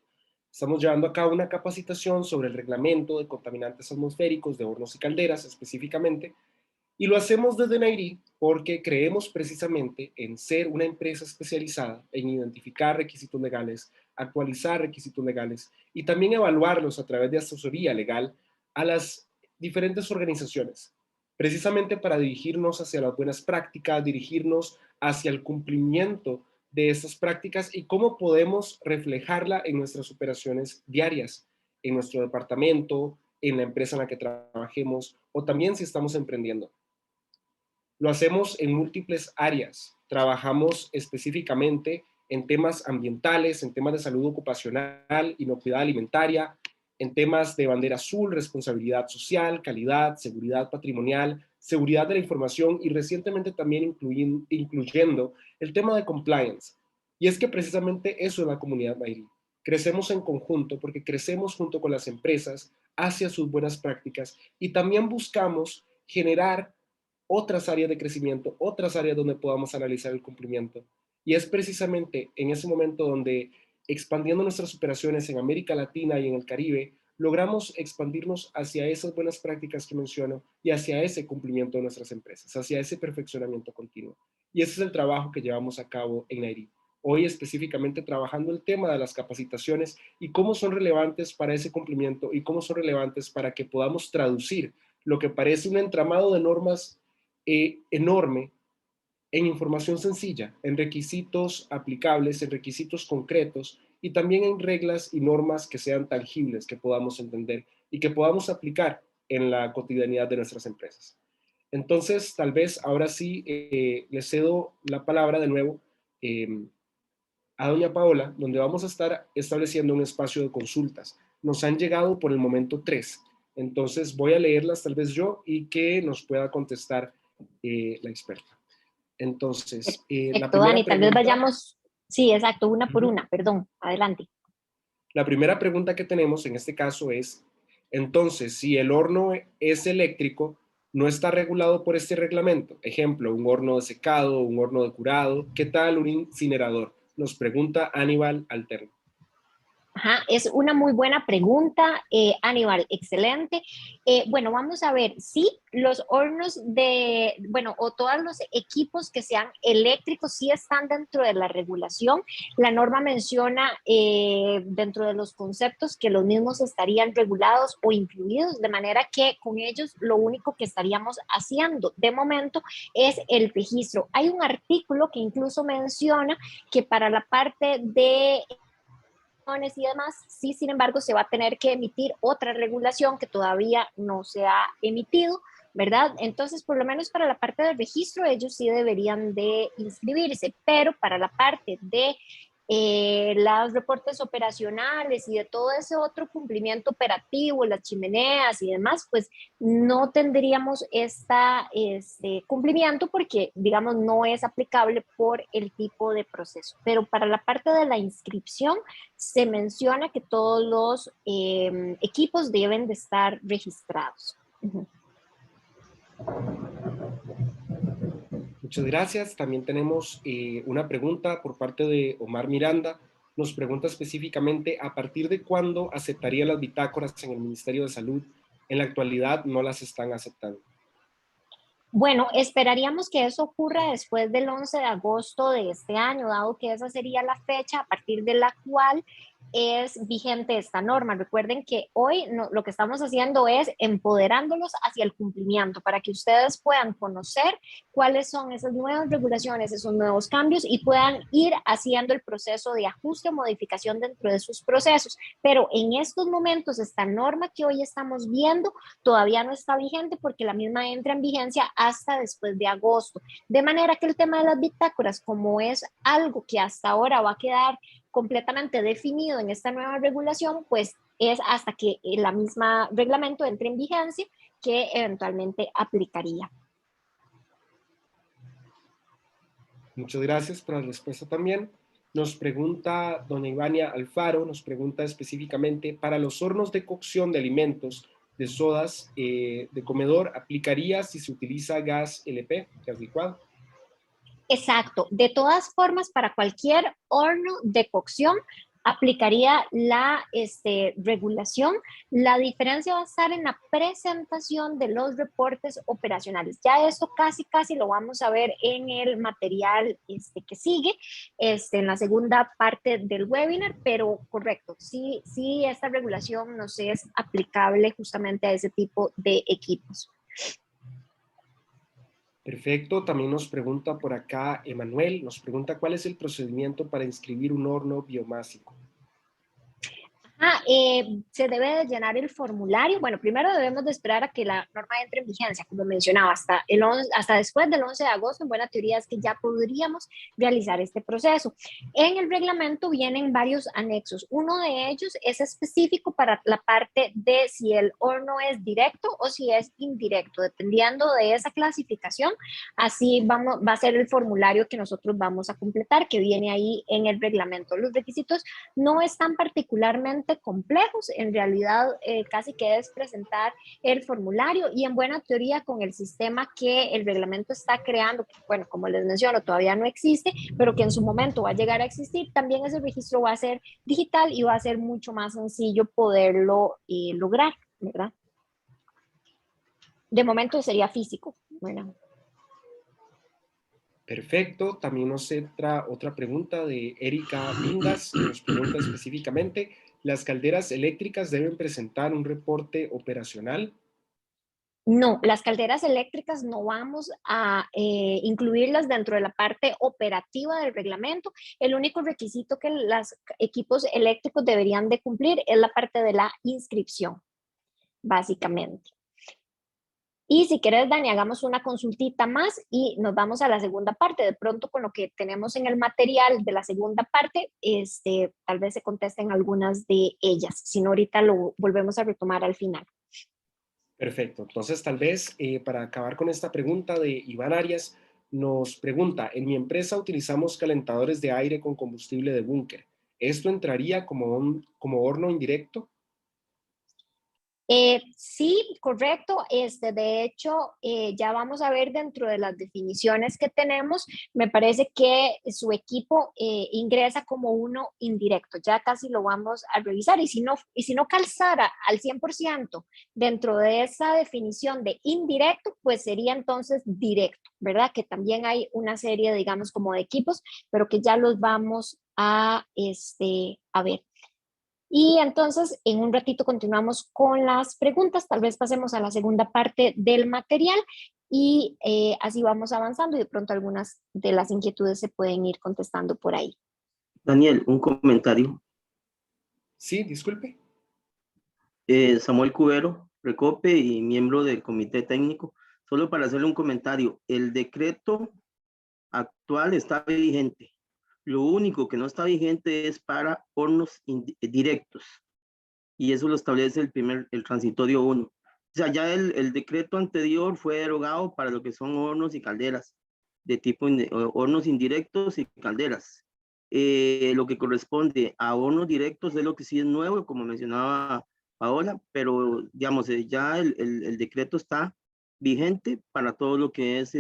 Estamos llevando a cabo una capacitación sobre el reglamento de contaminantes atmosféricos de hornos y calderas específicamente, y lo hacemos desde Nairi porque creemos precisamente en ser una empresa especializada en identificar requisitos legales, actualizar requisitos legales y también evaluarlos a través de asesoría legal a las diferentes organizaciones, precisamente para dirigirnos hacia las buenas prácticas, dirigirnos hacia el cumplimiento de estas prácticas y cómo podemos reflejarla en nuestras operaciones diarias, en nuestro departamento, en la empresa en la que trabajemos o también si estamos emprendiendo. Lo hacemos en múltiples áreas. Trabajamos específicamente en temas ambientales, en temas de salud ocupacional, inocuidad alimentaria, en temas de bandera azul, responsabilidad social, calidad, seguridad patrimonial, seguridad de la información y recientemente también incluyendo el tema de compliance. Y es que precisamente eso es la comunidad Nairi. Crecemos en conjunto porque crecemos junto con las empresas hacia sus buenas prácticas y también buscamos generar otras áreas de crecimiento, otras áreas donde podamos analizar el cumplimiento. Y es precisamente en ese momento donde, expandiendo nuestras operaciones en América Latina y en el Caribe, logramos expandirnos hacia esas buenas prácticas que menciono y hacia ese cumplimiento de nuestras empresas, hacia ese perfeccionamiento continuo. Y ese es el trabajo que llevamos a cabo en Nayarit. Hoy específicamente trabajando el tema de las capacitaciones y cómo son relevantes para ese cumplimiento y cómo son relevantes para que podamos traducir lo que parece un entramado de normas enorme en información sencilla, en requisitos aplicables, en requisitos concretos y también en reglas y normas que sean tangibles, que podamos entender y que podamos aplicar en la cotidianidad de nuestras empresas. Entonces, tal vez ahora sí le cedo la palabra de nuevo a doña Paola, donde vamos a estar estableciendo un espacio de consultas. Nos han llegado por el momento 3. Entonces voy a leerlas tal vez yo y que nos pueda contestar la experta. Entonces, la Perfecto, primera Dani, tal vez pregunta, vayamos, sí, exacto, una por una, perdón, adelante. la primera pregunta que tenemos en este caso es, entonces, si el horno es eléctrico, no está regulado por este reglamento. Ejemplo, un horno de secado, un horno de curado. ¿Qué tal un incinerador? Nos pregunta Aníbal Alterno. Ajá, es una muy buena pregunta, Aníbal, excelente. Bueno, vamos a ver, sí, los hornos de, bueno, o todos los equipos que sean eléctricos sí están dentro de la regulación. La norma menciona dentro de los conceptos que los mismos estarían regulados o incluidos, de manera que con ellos lo único que estaríamos haciendo de momento es el registro. Hay un artículo que incluso menciona que para la parte de y demás, sí, sin embargo, se va a tener que emitir otra regulación que todavía no se ha emitido, ¿verdad? Entonces, por lo menos para la parte del registro, ellos sí deberían de inscribirse, pero para la parte de los reportes operacionales y de todo ese otro cumplimiento operativo, las chimeneas y demás, pues no tendríamos este cumplimiento porque, digamos, no es aplicable por el tipo de proceso. Pero para la parte de la inscripción, se menciona que todos los equipos deben de estar registrados. Muchas gracias. También tenemos una pregunta por parte de Omar Miranda. Nos pregunta específicamente a partir de cuándo aceptaría las bitácoras en el Ministerio de Salud. En la actualidad no las están aceptando. Bueno, esperaríamos que eso ocurra después del 11 de agosto de este año, dado que esa sería la fecha a partir de la cual es vigente esta norma. Recuerden que hoy lo que estamos haciendo es empoderándolos hacia el cumplimiento para que ustedes puedan conocer cuáles son esas nuevas regulaciones, esos nuevos cambios y puedan ir haciendo el proceso de ajuste o modificación dentro de sus procesos. Pero en estos momentos, esta norma que hoy estamos viendo todavía no está vigente porque la misma entra en vigencia hasta después de agosto. De manera que el tema de las bitácoras, como es algo que hasta ahora va a quedar completamente definido en esta nueva regulación, pues es hasta que la misma reglamento entre en vigencia que eventualmente aplicaría. Muchas gracias por la respuesta también. Nos pregunta doña Ivania Alfaro, nos pregunta específicamente para los hornos de cocción de alimentos, de sodas, de comedor, ¿aplicaría si se utiliza gas LP, gas licuado? Exacto. De todas formas, para cualquier horno de cocción aplicaría la regulación. La diferencia va a estar en la presentación de los reportes operacionales. Ya esto casi lo vamos a ver en el material que sigue, en la segunda parte del webinar, pero correcto, sí, esta regulación nos es aplicable justamente a ese tipo de equipos. Perfecto, también nos pregunta por acá Emanuel, nos pregunta cuál es el procedimiento para inscribir un horno biomásico. Se debe de llenar el formulario. Bueno, primero debemos de esperar a que la norma entre en vigencia, como mencionaba, hasta después del 11 de agosto, en buena teoría es que ya podríamos realizar este proceso. En el reglamento vienen varios anexos. Uno de ellos es específico para la parte de si el horno es directo o si es indirecto, dependiendo de esa clasificación. Así va a ser el formulario que nosotros vamos a completar, que viene ahí en el reglamento. Los requisitos no están particularmente sumamente complejos. En realidad, casi que es presentar el formulario y en buena teoría con el sistema que el reglamento está creando, que, bueno, como les menciono, todavía no existe, pero que en su momento va a llegar a existir, también ese registro va a ser digital y va a ser mucho más sencillo poderlo lograr, ¿verdad? De momento sería físico, ¿verdad? Perfecto. También nos entra otra pregunta de Erika Vindas, que nos pregunta específicamente, ¿las calderas eléctricas deben presentar un reporte operacional? No, las calderas eléctricas no vamos a incluirlas dentro de la parte operativa del reglamento. El único requisito que los equipos eléctricos deberían de cumplir es la parte de la inscripción, básicamente. Y si quieres, Dani, hagamos una consultita más y nos vamos a la segunda parte. De pronto, con lo que tenemos en el material de la segunda parte, tal vez se contesten algunas de ellas. Si no, ahorita lo volvemos a retomar al final. Perfecto. Entonces, tal vez para acabar con esta pregunta de Iván Arias, nos pregunta, en mi empresa utilizamos calentadores de aire con combustible de búnker. ¿Esto entraría como horno indirecto? Sí, correcto. De hecho, ya vamos a ver dentro de las definiciones que tenemos, me parece que su equipo ingresa como uno indirecto. Ya casi lo vamos a revisar. Y si no calzara al 100% dentro de esa definición de indirecto, pues sería entonces directo, ¿verdad? Que también hay una serie, digamos, como de equipos, pero que ya los vamos a ver. Y entonces, en un ratito continuamos con las preguntas, tal vez pasemos a la segunda parte del material y así vamos avanzando y de pronto algunas de las inquietudes se pueden ir contestando por ahí. Daniel, un comentario. Sí, disculpe. Samuel Cubero, Recope y miembro del comité técnico. Solo para hacerle un comentario, el decreto actual está vigente. Lo único que no está vigente es para hornos directos. Y eso lo establece el transitorio 1. O sea, ya el decreto anterior fue derogado para lo que son hornos y calderas, de tipo hornos indirectos y calderas. Lo que corresponde a hornos directos es lo que sí es nuevo, como mencionaba Paola, pero digamos, ya el decreto está vigente para todo lo que es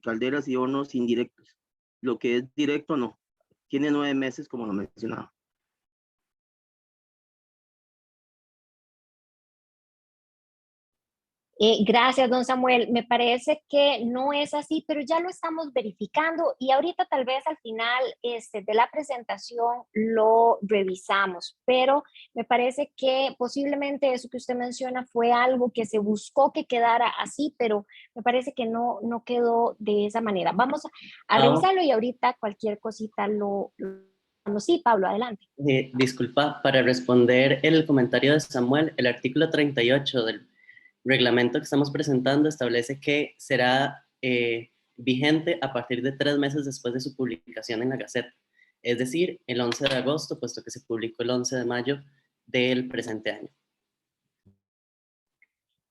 calderas y hornos indirectos. Lo que es directo no, tiene 9 meses como lo mencionaba. Gracias, don Samuel. Me parece que no es así, pero ya lo estamos verificando y ahorita tal vez al final de la presentación lo revisamos, pero me parece que posiblemente eso que usted menciona fue algo que se buscó que quedara así, pero me parece que no quedó de esa manera. Vamos a revisarlo y ahorita cualquier cosita Sí, Pablo, adelante. Disculpa, para responder el comentario de Samuel, el artículo 38 del reglamento que estamos presentando establece que será vigente a partir de 3 meses después de su publicación en la Gaceta, es decir, el 11 de agosto, puesto que se publicó el 11 de mayo del presente año.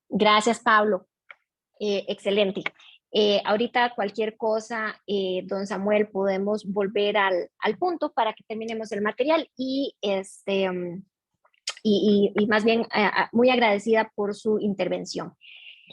Gracias, Pablo. Excelente. Ahorita cualquier cosa, don Samuel, podemos volver al punto para que terminemos el material y y más bien muy agradecida por su intervención.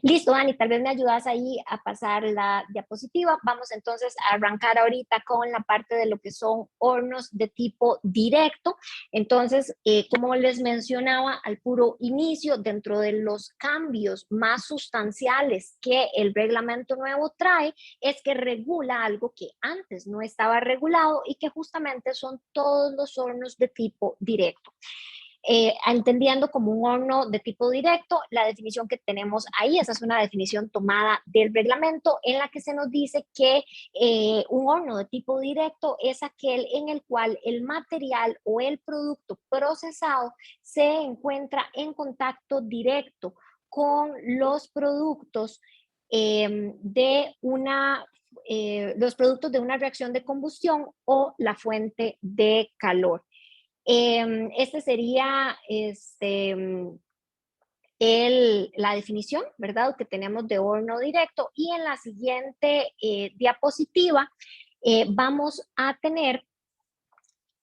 Listo, Dani, tal vez me ayudas ahí a pasar la diapositiva. Vamos entonces a arrancar ahorita con la parte de lo que son hornos de tipo directo. Entonces, como les mencionaba al puro inicio, dentro de los cambios más sustanciales que el reglamento nuevo trae, es que regula algo que antes no estaba regulado y que justamente son todos los hornos de tipo directo. Entendiendo como un horno de tipo directo, la definición que tenemos ahí, esa es una definición tomada del reglamento en la que se nos dice que un horno de tipo directo es aquel en el cual el material o el producto procesado se encuentra en contacto directo con los productos los productos de una reacción de combustión o la fuente de calor. Este sería la definición, ¿verdad?, que tenemos de horno directo. Y en la siguiente diapositiva vamos a tener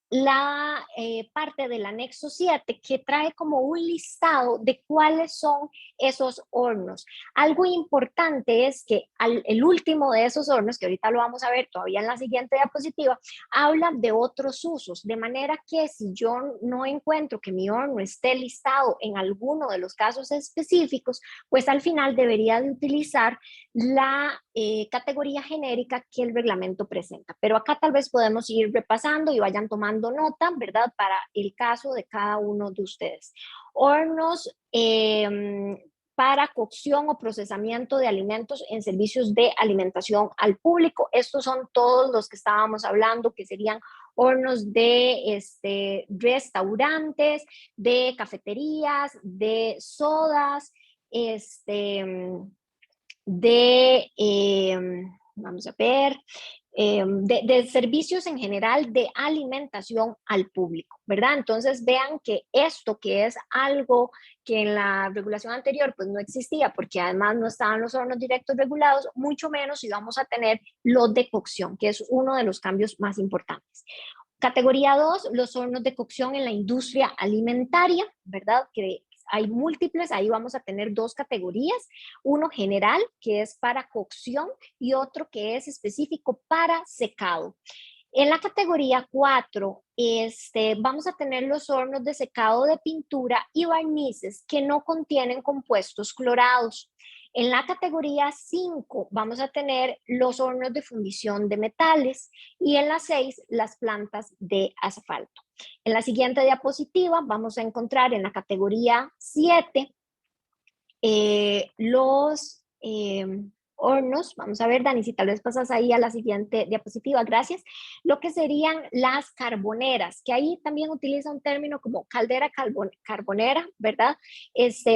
la parte del anexo 7 que trae como un listado de cuáles son esos hornos. Algo importante es que el último de esos hornos, que ahorita lo vamos a ver todavía en la siguiente diapositiva, habla de otros usos, de manera que si yo no encuentro que mi horno esté listado en alguno de los casos específicos, pues al final debería de utilizar la categoría genérica que el reglamento presenta. Pero acá tal vez podemos ir repasando y vayan tomando nota, ¿verdad? Para el caso de cada uno de ustedes. Hornos para cocción o procesamiento de alimentos en servicios de alimentación al público. Estos son todos los que estábamos hablando, que serían hornos de restaurantes, de cafeterías, de sodas, vamos a ver, de servicios en general de alimentación al público, ¿verdad? Entonces vean que esto, que es algo que en la regulación anterior pues no existía, porque además no estaban los hornos directos regulados, mucho menos íbamos a tener los de cocción, que es uno de los cambios más importantes. Categoría 2, los hornos de cocción en la industria alimentaria, ¿verdad? Que hay múltiples, ahí vamos a tener dos categorías, uno general, que es para cocción, y otro que es específico para secado. En la categoría 4, vamos a tener los hornos de secado de pintura y barnices que no contienen compuestos clorados. En la categoría 5 vamos a tener los hornos de fundición de metales y en la 6 las plantas de asfalto. En la siguiente diapositiva vamos a encontrar en la categoría 7 los hornos. Vamos a ver, Dani, si tal vez pasas ahí a la siguiente diapositiva, gracias. Lo que serían las carboneras, que ahí también utiliza un término como caldera carbonera, ¿verdad?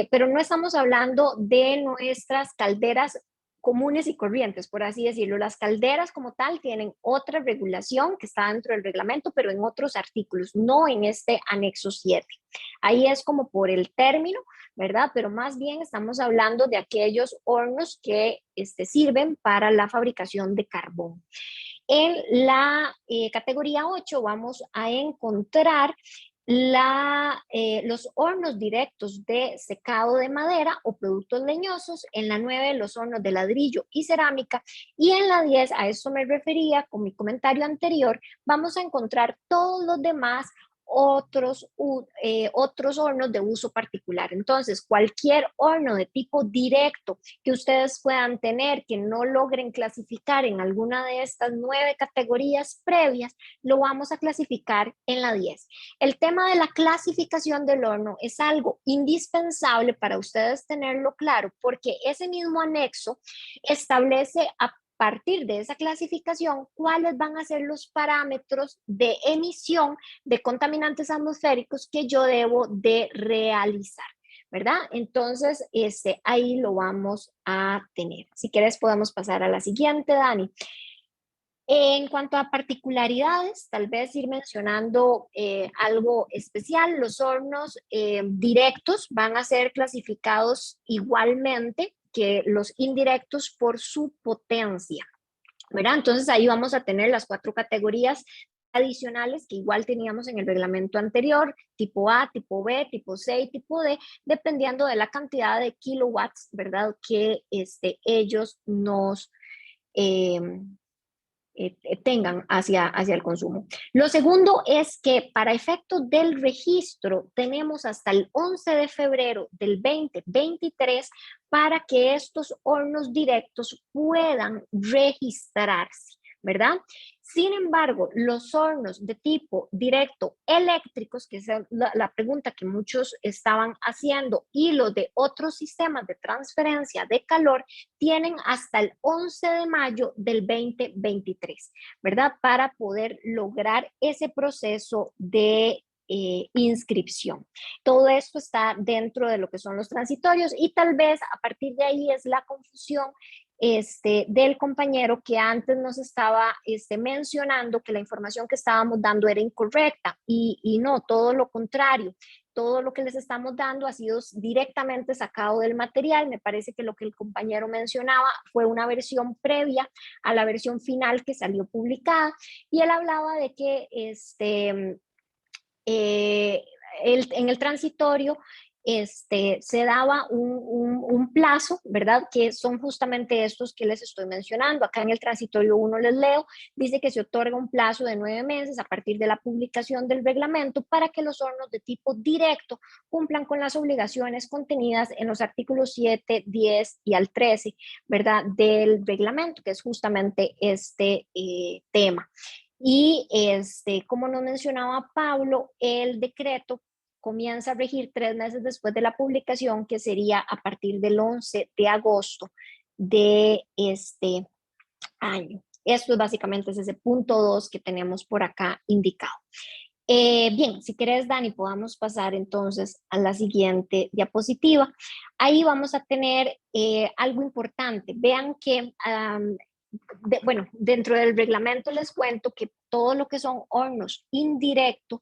Pero no estamos hablando de nuestras calderas comunes y corrientes, por así decirlo. Las calderas como tal tienen otra regulación que está dentro del reglamento, pero en otros artículos, no en este anexo 7. Ahí es como por el término, ¿verdad? Pero más bien estamos hablando de aquellos hornos que sirven para la fabricación de carbón. En la categoría 8 vamos a encontrar los hornos directos de secado de madera o productos leñosos. En la 9 los hornos de ladrillo y cerámica, y en la 10, a eso me refería con mi comentario anterior, vamos a encontrar todos los demás otros hornos de uso particular. Entonces, cualquier horno de tipo directo que ustedes puedan tener que no logren clasificar en alguna de estas 9 categorías previas, lo vamos a clasificar en la 10. El tema de la clasificación del horno es algo indispensable para ustedes tenerlo claro, porque ese mismo anexo establece a partir de esa clasificación cuáles van a ser los parámetros de emisión de contaminantes atmosféricos que yo debo de realizar, ¿verdad? Entonces, ahí lo vamos a tener. Si quieres podemos pasar a la siguiente, Dani. En cuanto a particularidades, tal vez ir mencionando algo especial. Los hornos directos van a ser clasificados igualmente que los indirectos por su potencia, ¿verdad? Entonces ahí vamos a tener las 4 categorías adicionales que igual teníamos en el reglamento anterior, tipo A, tipo B, tipo C y tipo D, dependiendo de la cantidad de kilowatts, ¿verdad? Que ellos nos tengan hacia el consumo. Lo segundo es que para efectos del registro tenemos hasta el 11 de febrero del 2023 para que estos hornos directos puedan registrarse, ¿verdad? Sin embargo, los hornos de tipo directo eléctricos, que es la pregunta que muchos estaban haciendo, y los de otros sistemas de transferencia de calor, tienen hasta el 11 de mayo del 2023, ¿verdad? Para poder lograr ese proceso de inscripción. Todo esto está dentro de lo que son los transitorios y tal vez a partir de ahí es la confusión del compañero que antes nos estaba mencionando que la información que estábamos dando era incorrecta y no, todo lo contrario. todo lo que les estamos dando ha sido directamente sacado del material. Me parece que lo que el compañero mencionaba fue una versión previa a la versión final que salió publicada, y él hablaba de que en el transitorio se daba un plazo, ¿verdad? Que son justamente estos que les estoy mencionando. Acá en el transitorio 1 les leo, dice que se otorga un plazo de 9 meses a partir de la publicación del reglamento para que los hornos de tipo directo cumplan con las obligaciones contenidas en los artículos 7, 10 y al 13, ¿verdad? Del reglamento, que es justamente este tema. Y como nos mencionaba Pablo, el decreto comienza a regir 3 meses después de la publicación, que sería a partir del 11 de agosto de este año. Esto es básicamente ese punto 2 que tenemos por acá indicado. Bien, si querés, Dani, podamos pasar entonces a la siguiente diapositiva. Ahí vamos a tener algo importante. Vean que bueno, dentro del reglamento les cuento que todo lo que son hornos indirectos,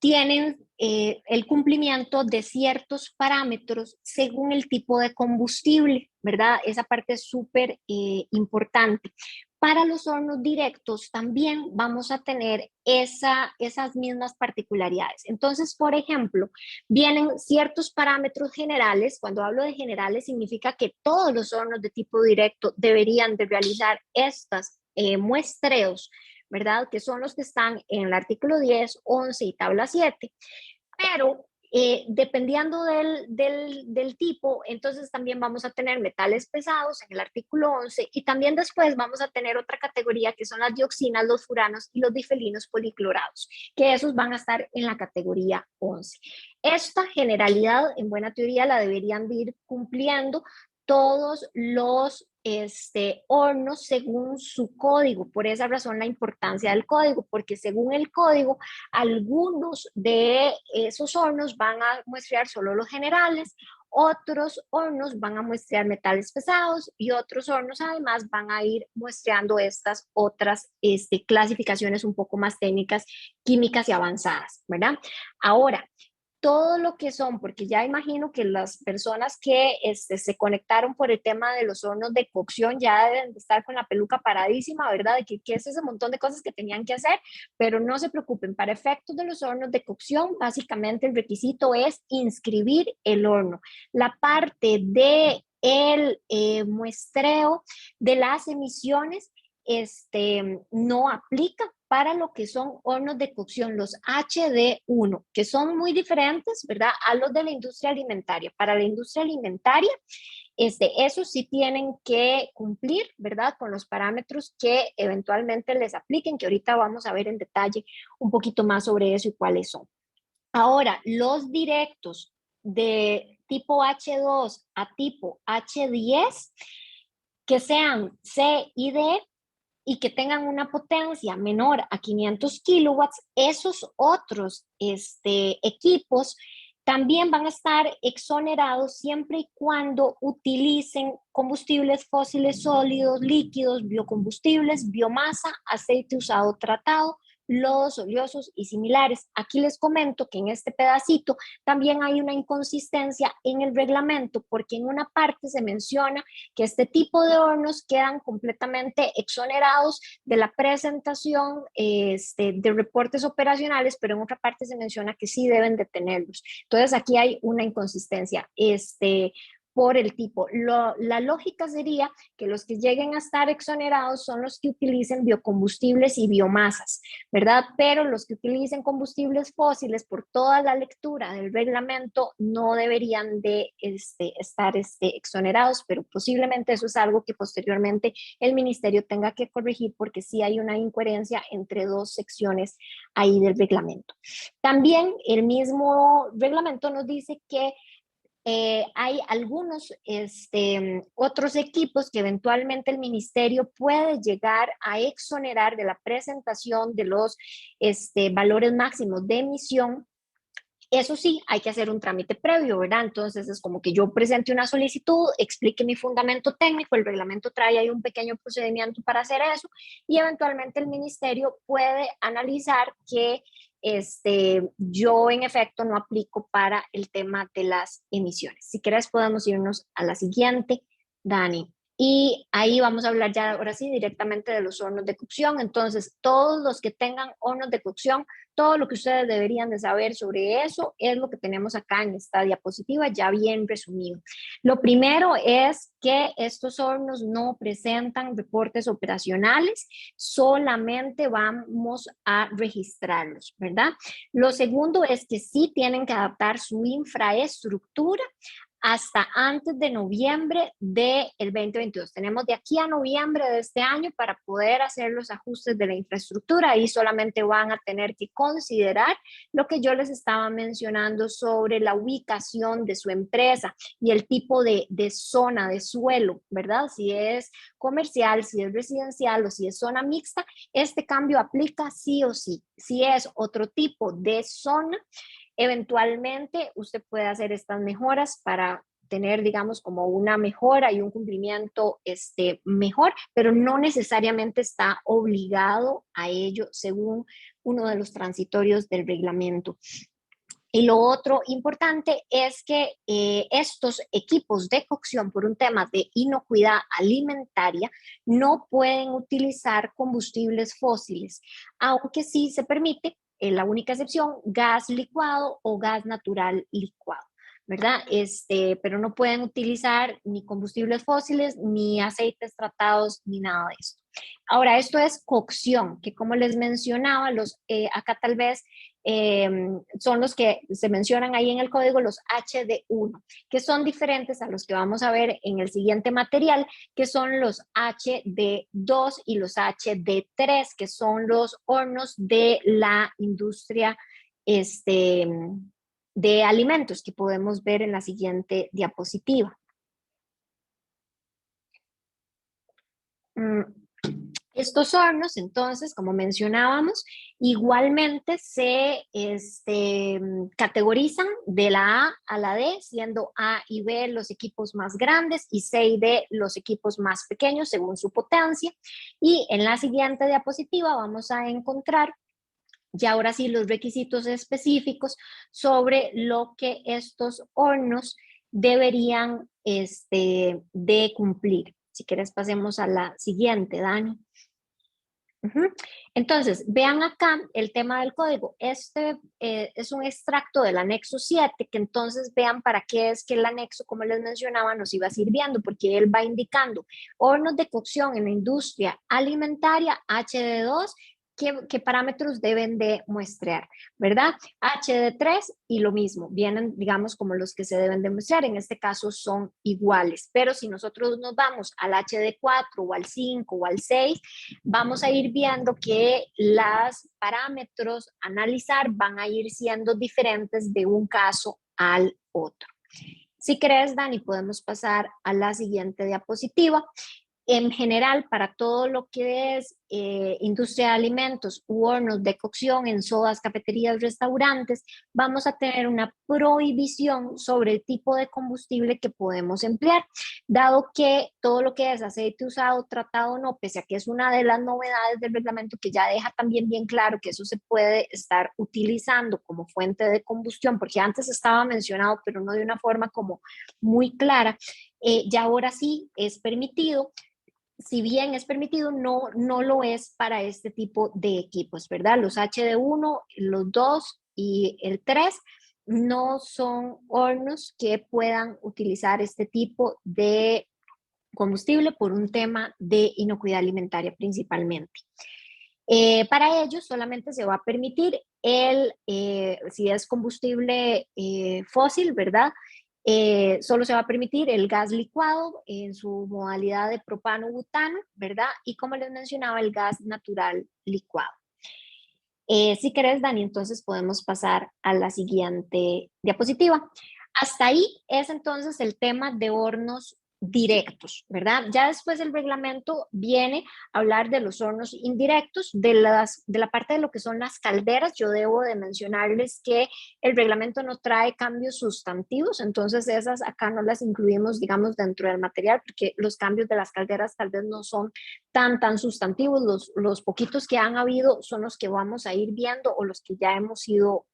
tienen el cumplimiento de ciertos parámetros según el tipo de combustible, ¿verdad? Esa parte es súper importante. Para los hornos directos también vamos a tener esas mismas particularidades. Entonces, por ejemplo, vienen ciertos parámetros generales. Cuando hablo de generales, significa que todos los hornos de tipo directo deberían de realizar estas muestreos, ¿verdad? Que son los que están en el artículo 10, 11 y tabla 7. Pero dependiendo del tipo, entonces también vamos a tener metales pesados en el artículo 11, y también después vamos a tener otra categoría que son las dioxinas, los furanos y los difelinos policlorados, que esos van a estar en la categoría 11. Esta generalidad, en buena teoría, la deberían de ir cumpliendo todos los hornos según su código. Por esa razón la importancia del código, porque según el código, algunos de esos hornos van a muestrear solo los generales, otros hornos van a muestrear metales pesados, y otros hornos además van a ir muestreando estas otras clasificaciones un poco más técnicas, químicas y avanzadas, ¿verdad? Ahora, todo lo que son, porque ya imagino que las personas que se conectaron por el tema de los hornos de cocción ya deben de estar con la peluca paradísima, ¿verdad? De que es ese montón de cosas que tenían que hacer, pero no se preocupen, para efectos de los hornos de cocción, básicamente el requisito es inscribir el horno. La parte de el muestreo de las emisiones no aplica para lo que son hornos de cocción, los HD1, que son muy diferentes, ¿verdad?, a los de la industria alimentaria. Para la industria alimentaria, esos sí tienen que cumplir, ¿verdad?, con los parámetros que eventualmente les apliquen, que ahorita vamos a ver en detalle un poquito más sobre eso y cuáles son. Ahora, los directos de tipo H2 a tipo H10, que sean C y D, y que tengan una potencia menor a 500 kilowatts, esos otros equipos también van a estar exonerados siempre y cuando utilicen combustibles fósiles sólidos, líquidos, biocombustibles, biomasa, aceite usado tratado, lodos oleosos y similares. Aquí les comento que en este pedacito también hay una inconsistencia en el reglamento, porque en una parte se menciona que este tipo de hornos quedan completamente exonerados de la presentación de reportes operacionales, pero en otra parte se menciona que sí deben de tenerlos. Entonces aquí hay una inconsistencia por el tipo. La lógica sería que los que lleguen a estar exonerados son los que utilicen biocombustibles y biomasas, ¿verdad? Pero los que utilicen combustibles fósiles, por toda la lectura del reglamento, no deberían de estar exonerados, pero posiblemente eso es algo que posteriormente el ministerio tenga que corregir, porque sí hay una incoherencia entre dos secciones ahí del reglamento. También el mismo reglamento nos dice que hay algunos otros equipos que eventualmente el ministerio puede llegar a exonerar de la presentación de los valores máximos de emisión, Eso sí, hay que hacer un trámite previo, ¿verdad? Entonces es como que yo presente una solicitud, explique mi fundamento técnico, el reglamento trae ahí un pequeño procedimiento para hacer eso y eventualmente el ministerio puede analizar que yo en efecto no aplico para el tema de las emisiones. Si quieres podemos irnos a la siguiente, Dani. Y ahí vamos a hablar ya ahora sí directamente de los hornos de cocción. Entonces, todos los que tengan hornos de cocción, todo lo que ustedes deberían de saber sobre eso es lo que tenemos acá en esta diapositiva, ya bien resumido. Lo primero es que estos hornos no presentan reportes operacionales, solamente vamos a registrarlos, ¿verdad? Lo segundo es que sí tienen que adaptar su infraestructura hasta antes de noviembre del 2022. Tenemos de aquí a noviembre de este año para poder hacer los ajustes de la infraestructura y solamente van a tener que considerar lo que yo les estaba mencionando sobre la ubicación de su empresa y el tipo de zona de suelo, ¿verdad? Si es comercial, si es residencial o si es zona mixta, este cambio aplica sí o sí. Si es otro tipo de zona, eventualmente usted puede hacer estas mejoras para tener, digamos, como una mejora y un cumplimiento mejor, pero no necesariamente está obligado a ello según uno de los transitorios del reglamento. Y lo otro importante es que estos equipos de cocción, por un tema de inocuidad alimentaria, no pueden utilizar combustibles fósiles, aunque sí se permite, la única excepción, gas licuado o gas natural licuado, ¿verdad? Pero no pueden utilizar ni combustibles fósiles, ni aceites tratados, ni nada de esto. Ahora, esto es cocción, que como les mencionaba, acá tal vez son los que se mencionan ahí en el código, los HD1, que son diferentes a los que vamos a ver en el siguiente material, que son los HD2 y los HD3, que son los hornos de la industria de alimentos, que podemos ver en la siguiente diapositiva. Estos hornos, entonces, como mencionábamos, igualmente se categorizan de la A a la D, siendo A y B los equipos más grandes y C y D los equipos más pequeños según su potencia. Y en la siguiente diapositiva vamos a encontrar ya ahora sí los requisitos específicos sobre lo que estos hornos deberían de cumplir. Si quieres pasemos a la siguiente, Dani. Entonces, vean acá el tema del código. Este es un extracto del anexo 7, que entonces vean para qué es que el anexo, como les mencionaba, nos iba sirviendo, porque él va indicando hornos de cocción en la industria alimentaria HD2, qué parámetros deben de muestrear, ¿verdad? HD3 y lo mismo, vienen, digamos, como los que se deben de muestrear, en este caso son iguales, pero si nosotros nos vamos al HD4 o al 5 o al 6, vamos a ir viendo que los parámetros a analizar van a ir siendo diferentes de un caso al otro. Si crees, Dani, podemos pasar a la siguiente diapositiva. En general, para todo lo que es industria de alimentos u hornos de cocción en sodas, cafeterías, restaurantes, vamos a tener una prohibición sobre el tipo de combustible que podemos emplear, dado que todo lo que es aceite usado, tratado o no, pese a que es una de las novedades del reglamento que ya deja también bien claro que eso se puede estar utilizando como fuente de combustión, porque antes estaba mencionado, pero no de una forma como muy clara, ya ahora sí es permitido. Si bien es permitido, no lo es para este tipo de equipos, ¿verdad? Los HD1, los 2 y el 3 no son hornos que puedan utilizar este tipo de combustible por un tema de inocuidad alimentaria principalmente. Para ello solamente se va a permitir si es combustible fósil, ¿verdad? Solo se va a permitir el gas licuado en su modalidad de propano-butano, ¿verdad? Y como les mencionaba, el gas natural licuado. Si querés, Dani, entonces podemos pasar a la siguiente diapositiva. Hasta ahí es entonces el tema de hornos directos, ¿verdad? Ya después el reglamento viene a hablar de los hornos indirectos, de la parte de lo que son las calderas. Yo debo de mencionarles que el reglamento no trae cambios sustantivos, entonces esas acá no las incluimos, digamos, dentro del material, porque los cambios de las calderas tal vez no son tan sustantivos. Los poquitos que han habido son los que vamos a ir viendo o los que ya hemos ido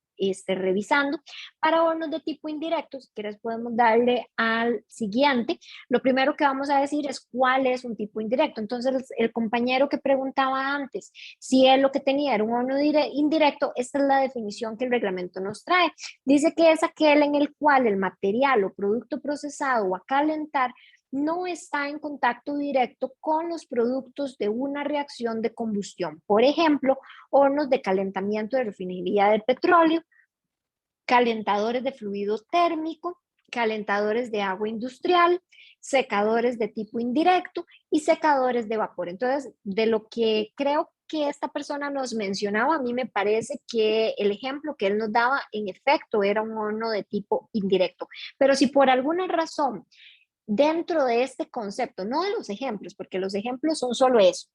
revisando. Para hornos de tipo indirecto, si quieres podemos darle al siguiente. Lo primero que vamos a decir es cuál es un tipo indirecto. Entonces el compañero que preguntaba antes si él lo que tenía era un horno indirecto, esta es la definición que el reglamento nos trae. Dice que es aquel en el cual el material o producto procesado o a calentar no está en contacto directo con los productos de una reacción de combustión. Por ejemplo, hornos de calentamiento de refinería de petróleo, calentadores de fluido térmico, calentadores de agua industrial, secadores de tipo indirecto y secadores de vapor. Entonces, de lo que creo que esta persona nos mencionaba, a mí me parece que el ejemplo que él nos daba en efecto era un horno de tipo indirecto. Pero si por alguna razón dentro de este concepto, no de los ejemplos, porque los ejemplos son solo eso,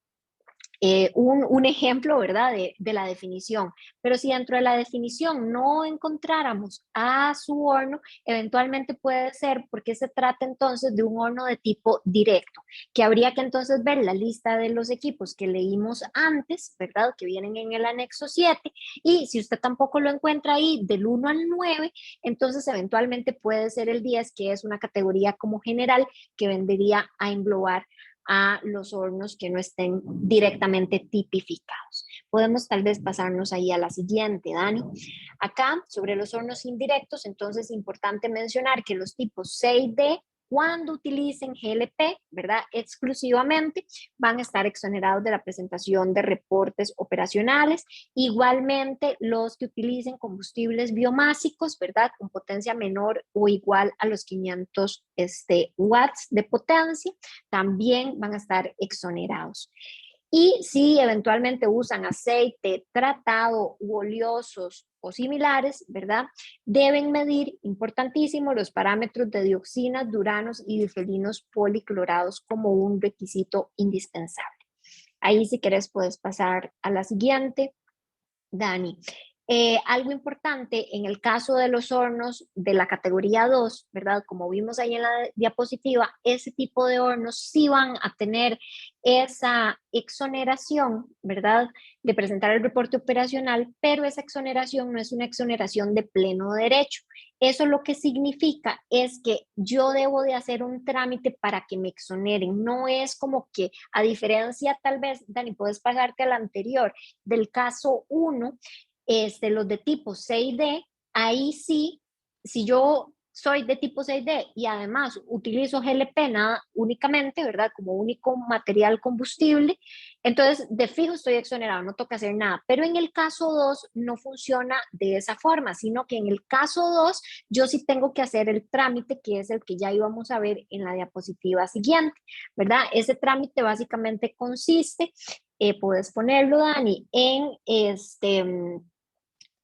un ejemplo, ¿verdad?, de la definición. Pero si dentro de la definición no encontráramos a su horno, eventualmente puede ser porque se trata entonces de un horno de tipo directo, que habría que entonces ver la lista de los equipos que leímos antes, ¿verdad?, que vienen en el anexo 7, y si usted tampoco lo encuentra ahí del 1 al 9, entonces eventualmente puede ser el 10, que es una categoría como general que vendría a englobar a los hornos que no estén directamente tipificados. Podemos tal vez pasarnos ahí a la siguiente, Dani. Acá, sobre los hornos indirectos, entonces es importante mencionar que los tipos C y D, cuando utilicen GLP, ¿verdad?, exclusivamente, van a estar exonerados de la presentación de reportes operacionales. Igualmente, los que utilicen combustibles biomásicos, ¿verdad?, con potencia menor o igual a los 500 watts de potencia, también van a estar exonerados. Y si eventualmente usan aceite tratado u oleosos o similares, ¿verdad?, deben medir, importantísimo, los parámetros de dioxinas, duranos y bifenilos policlorados como un requisito indispensable. Ahí, si quieres, puedes pasar a la siguiente, Dani. Algo importante en el caso de los hornos de la categoría 2, ¿verdad? Como vimos ahí en la diapositiva, ese tipo de hornos sí van a tener esa exoneración, ¿verdad?, de presentar el reporte operacional, pero esa exoneración no es una exoneración de pleno derecho. Eso lo que significa es que yo debo de hacer un trámite para que me exoneren. No es como que, a diferencia tal vez, Dani, puedes pagarte al anterior, del caso 1, los de tipo C y D, ahí sí, si yo soy de tipo 6D y además utilizo GLP nada, únicamente, ¿verdad?, como único material combustible, entonces de fijo estoy exonerado, no toca hacer nada. Pero en el caso 2 no funciona de esa forma, sino que en el caso 2 yo sí tengo que hacer el trámite, que es el que ya íbamos a ver en la diapositiva siguiente, ¿verdad? Ese trámite básicamente consiste, puedes ponerlo, Dani, en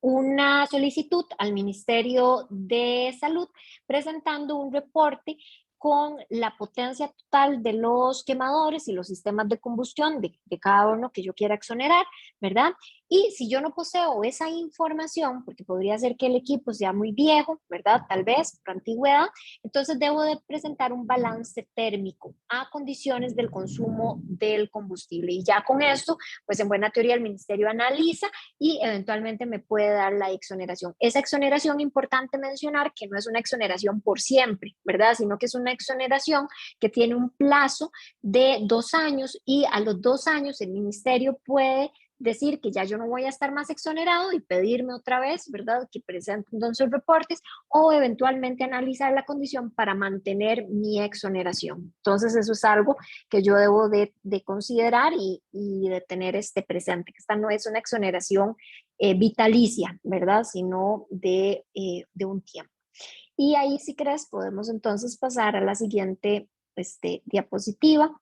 una solicitud al Ministerio de Salud presentando un reporte con la potencia total de los quemadores y los sistemas de combustión de cada horno que yo quiera exonerar, ¿verdad? Y si yo no poseo esa información, porque podría ser que el equipo sea muy viejo, ¿verdad?, tal vez por antigüedad, entonces debo de presentar un balance térmico a condiciones del consumo del combustible. Y ya con esto, pues en buena teoría el ministerio analiza y eventualmente me puede dar la exoneración. Esa exoneración, importante mencionar que no es una exoneración por siempre, ¿verdad?, sino que es una exoneración que tiene un plazo de 2 años, y a los 2 años el ministerio puede decir que ya yo no voy a estar más exonerado y pedirme otra vez, ¿verdad?, que presenten entonces reportes, o eventualmente analizar la condición para mantener mi exoneración. Entonces eso es algo que yo debo de considerar y de tener presente, que esta no es una exoneración vitalicia, ¿verdad?, sino de un tiempo. Y ahí, si crees, podemos entonces pasar a la siguiente diapositiva.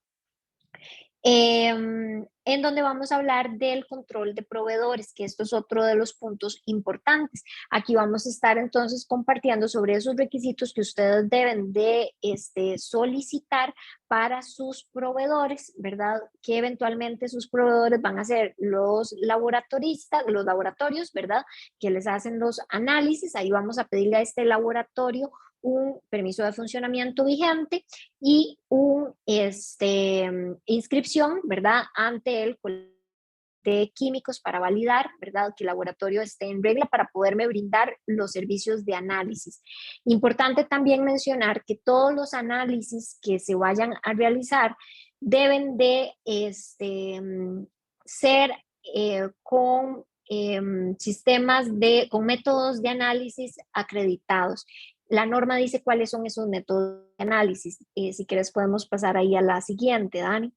en donde vamos a hablar del control de proveedores, que esto es otro de los puntos importantes. Aquí vamos a estar entonces compartiendo sobre esos requisitos que ustedes deben de solicitar para sus proveedores, ¿verdad? Que eventualmente sus proveedores van a ser los laboratoristas, los laboratorios, ¿verdad? Que les hacen los análisis. Ahí vamos a pedirle a este laboratorio un permiso de funcionamiento vigente y un inscripción, ¿verdad? Ante el Colegio de Químicos para validar, ¿verdad? Que el laboratorio esté en regla para poderme brindar los servicios de análisis. Importante también mencionar que todos los análisis que se vayan a realizar deben de ser con con métodos de análisis acreditados. La norma dice cuáles son esos métodos de análisis. Si quieres podemos pasar ahí a la siguiente, Dani.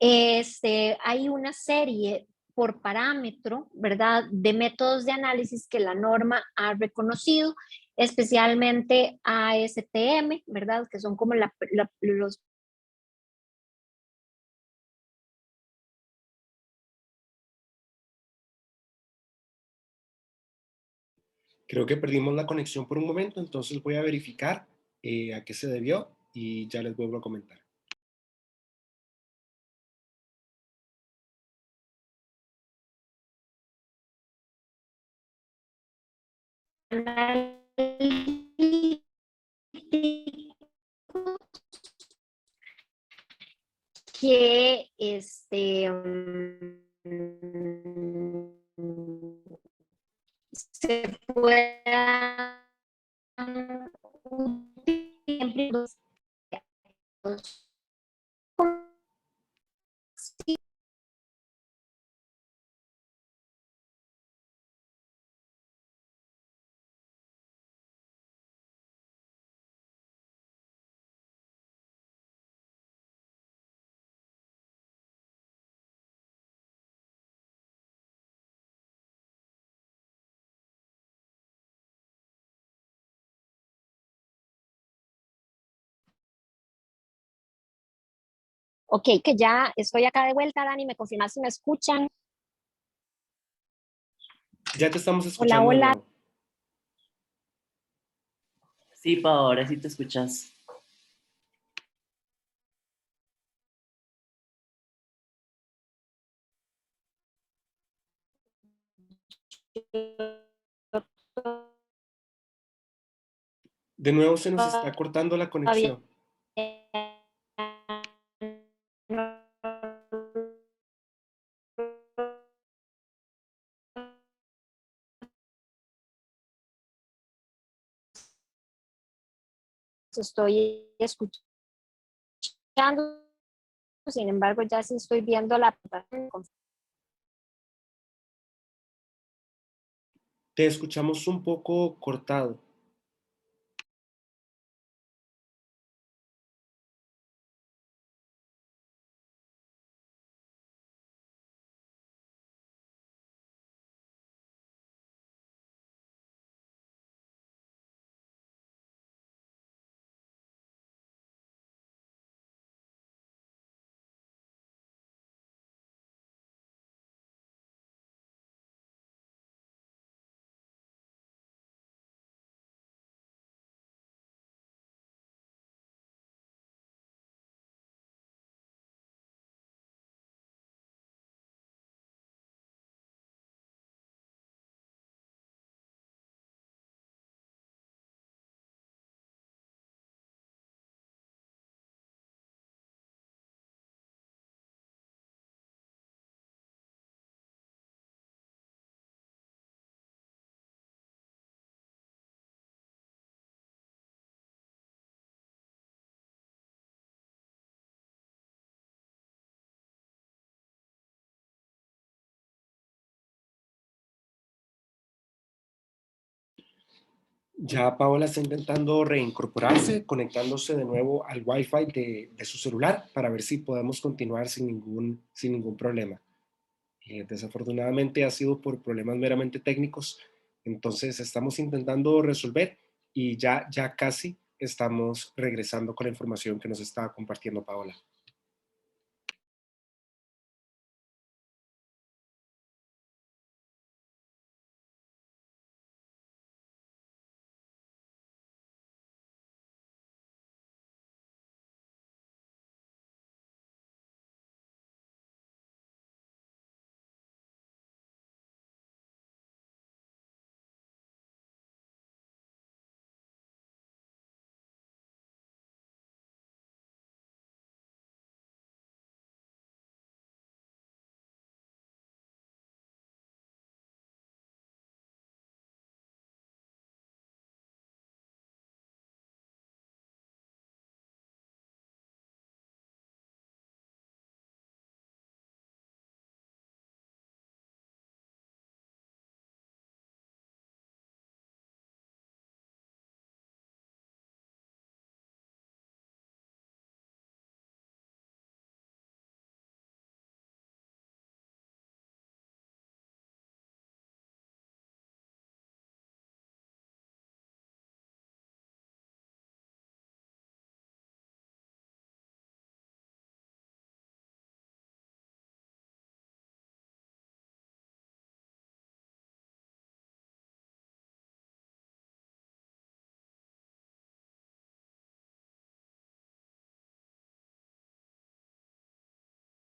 Hay una serie por parámetro, ¿verdad? De métodos de análisis que la norma ha reconocido, especialmente ASTM, ¿verdad? Que son como los... Creo que perdimos la conexión por un momento, entonces voy a verificar a qué se debió y ya les vuelvo a comentar. que se puedan utilizar. Ok, que ya estoy acá de vuelta, Dani, ¿me confirmas si me escuchan? Ya te estamos Hola, escuchando de hola. nuevo. Sí, Pau, ahora sí te escuchas. De nuevo se nos está cortando la conexión. Estoy escuchando, sin embargo, ya sí estoy viendo la plataforma. Te escuchamos un poco cortado. Ya Paola está intentando reincorporarse, conectándose de nuevo al Wi-Fi de su celular para ver si podemos continuar sin ningún problema. Desafortunadamente ha sido por problemas meramente técnicos, entonces estamos intentando resolver y ya casi estamos regresando con la información que nos estaba compartiendo Paola.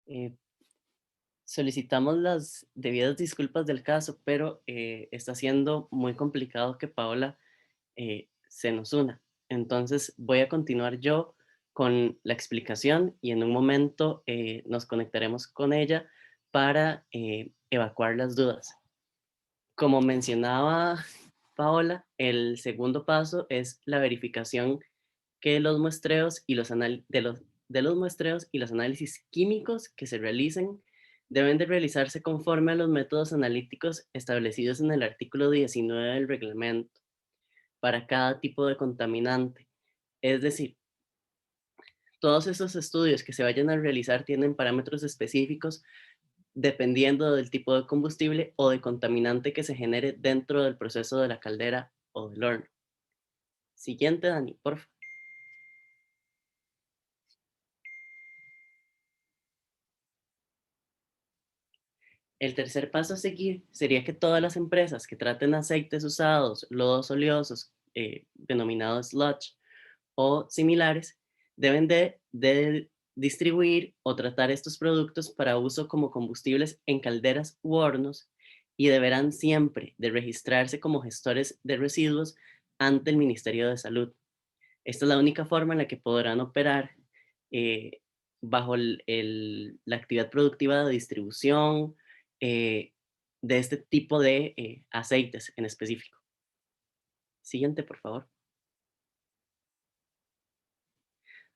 Eh, Solicitamos las debidas disculpas del caso, pero está siendo muy complicado que Paola se nos una. Entonces voy a continuar yo con la explicación y en un momento nos conectaremos con ella para evacuar las dudas. Como mencionaba Paola, el segundo paso es la verificación que los muestreos y de los muestreos y los análisis químicos que se realicen deben de realizarse conforme a los métodos analíticos establecidos en el artículo 19 del reglamento para cada tipo de contaminante. Es decir, todos esos estudios que se vayan a realizar tienen parámetros específicos dependiendo del tipo de combustible o de contaminante que se genere dentro del proceso de la caldera o del horno. Siguiente, Dani, por favor. El tercer paso a seguir sería que todas las empresas que traten aceites usados, lodos oleosos, denominados sludge, o similares, deben de distribuir o tratar estos productos para uso como combustibles en calderas u hornos y deberán siempre de registrarse como gestores de residuos ante el Ministerio de Salud. Esta es la única forma en la que podrán operar eh, bajo la actividad productiva de distribución de este tipo de aceites en específico. Siguiente, por favor.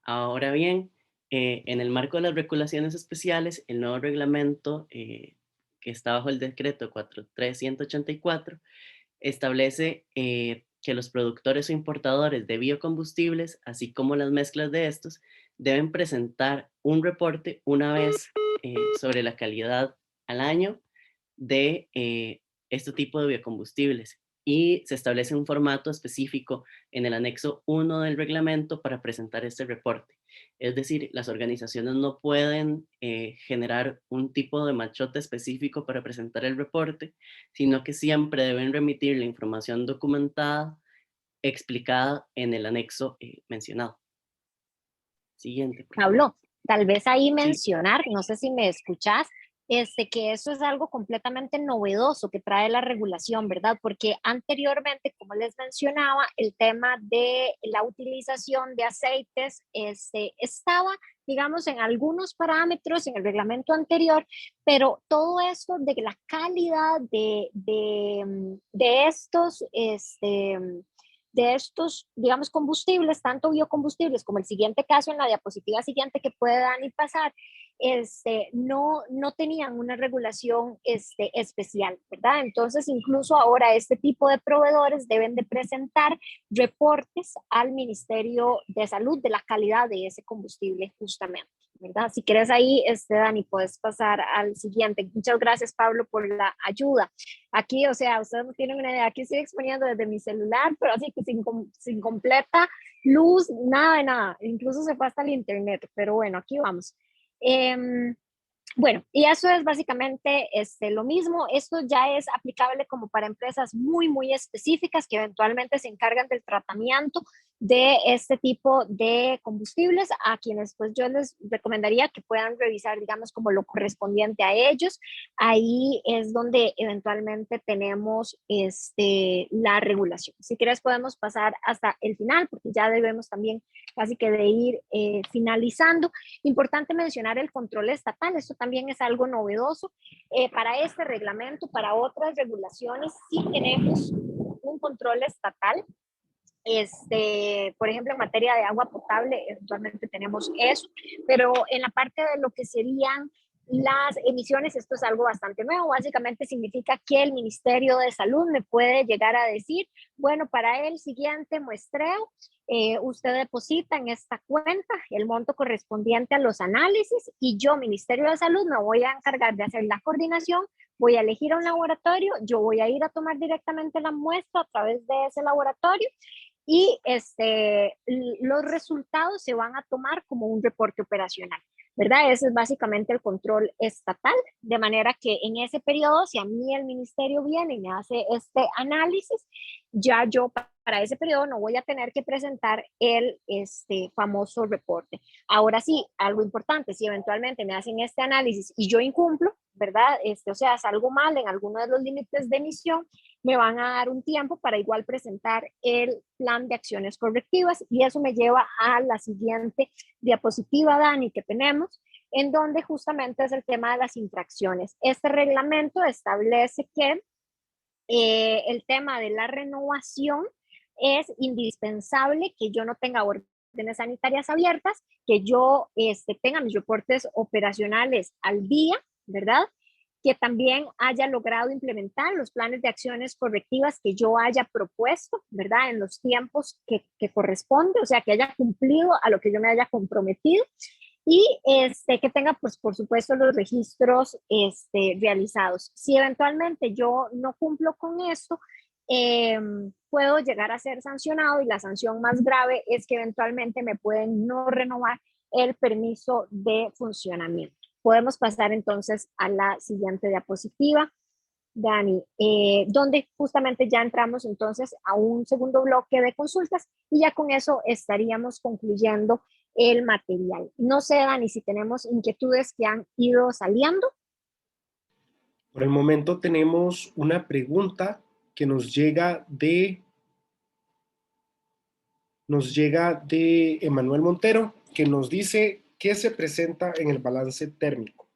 Ahora bien, en el marco de las regulaciones especiales, el nuevo reglamento que está bajo el decreto 43184 establece que los productores o importadores de biocombustibles, así como las mezclas de estos, deben presentar un reporte una vez sobre la calidad al año de este tipo de biocombustibles y se establece un formato específico en el anexo 1 del reglamento para presentar este reporte. Es decir, las organizaciones no pueden generar un tipo de machote específico para presentar el reporte, sino que siempre deben remitir la información documentada explicada en el anexo mencionado. Siguiente, por favor. Pablo, tal vez ahí Sí. mencionar, no sé si me escuchás, que eso es algo completamente novedoso que trae la regulación, ¿verdad? Porque anteriormente, como les mencionaba, el tema de la utilización de aceites estaba, digamos, en algunos parámetros en el reglamento anterior, pero todo eso de la calidad de estos, digamos, combustibles, tanto biocombustibles como el siguiente caso en la diapositiva siguiente que puede Dani pasar, no tenían una regulación especial, ¿verdad? Entonces, incluso ahora este tipo de proveedores deben de presentar reportes al Ministerio de Salud de la calidad de ese combustible justamente, ¿verdad? Si quieres ahí, Dani, puedes pasar al siguiente. Muchas gracias, Pablo, por la ayuda. Aquí, o sea, ustedes no tienen una idea, aquí estoy exponiendo desde mi celular, pero así que sin completa luz, nada de nada, incluso se fue hasta el internet, pero bueno, aquí vamos. Bueno, y eso es básicamente lo mismo. Esto ya es aplicable como para empresas muy, muy específicas que eventualmente se encargan del tratamiento de este tipo de combustibles, a quienes pues yo les recomendaría que puedan revisar, digamos, como lo correspondiente a ellos. Ahí es donde eventualmente tenemos la regulación. Si quieres podemos pasar hasta el final, porque ya debemos también casi que de ir finalizando. Importante mencionar el control estatal, esto también es algo novedoso. Para este reglamento, para otras regulaciones, sí tenemos un control estatal. Por ejemplo, en materia de agua potable, eventualmente tenemos eso, pero en la parte de lo que serían las emisiones, esto es algo bastante nuevo. Básicamente significa que el Ministerio de Salud me puede llegar a decir, bueno, para el siguiente muestreo, usted deposita en esta cuenta el monto correspondiente a los análisis y yo, Ministerio de Salud, me voy a encargar de hacer la coordinación, voy a elegir un laboratorio, yo voy a ir a tomar directamente la muestra a través de ese laboratorio y los resultados se van a tomar como un reporte operacional, ¿verdad? Ese es básicamente el control estatal, de manera que en ese periodo, si a mí el ministerio viene y me hace este análisis, ya yo para ese periodo no voy a tener que presentar el famoso reporte. Ahora sí, algo importante, si eventualmente me hacen este análisis y yo incumplo, ¿verdad? O sea, salgo mal en alguno de los límites de emisión, me van a dar un tiempo para igual presentar el plan de acciones correctivas y eso me lleva a la siguiente diapositiva, Dani, que tenemos, en donde justamente es el tema de las infracciones. Este reglamento establece que el tema de la renovación es indispensable que yo no tenga órdenes sanitarias abiertas, que yo tenga mis reportes operacionales al día, ¿verdad? Que también haya logrado implementar los planes de acciones correctivas que yo haya propuesto, ¿verdad? En los tiempos que corresponde, o sea, que haya cumplido a lo que yo me haya comprometido y que tenga, pues, por supuesto, los registros realizados. Si eventualmente yo no cumplo con esto, puedo llegar a ser sancionado y la sanción más grave es que eventualmente me pueden no renovar el permiso de funcionamiento. Podemos pasar entonces a la siguiente diapositiva, Dani, donde justamente ya entramos entonces a un segundo bloque de consultas y ya con eso estaríamos concluyendo el material. No sé, Dani, si tenemos inquietudes que han ido saliendo. Por el momento tenemos una pregunta que nos llega de Emanuel Montero, que nos dice qué se presenta en el balance térmico.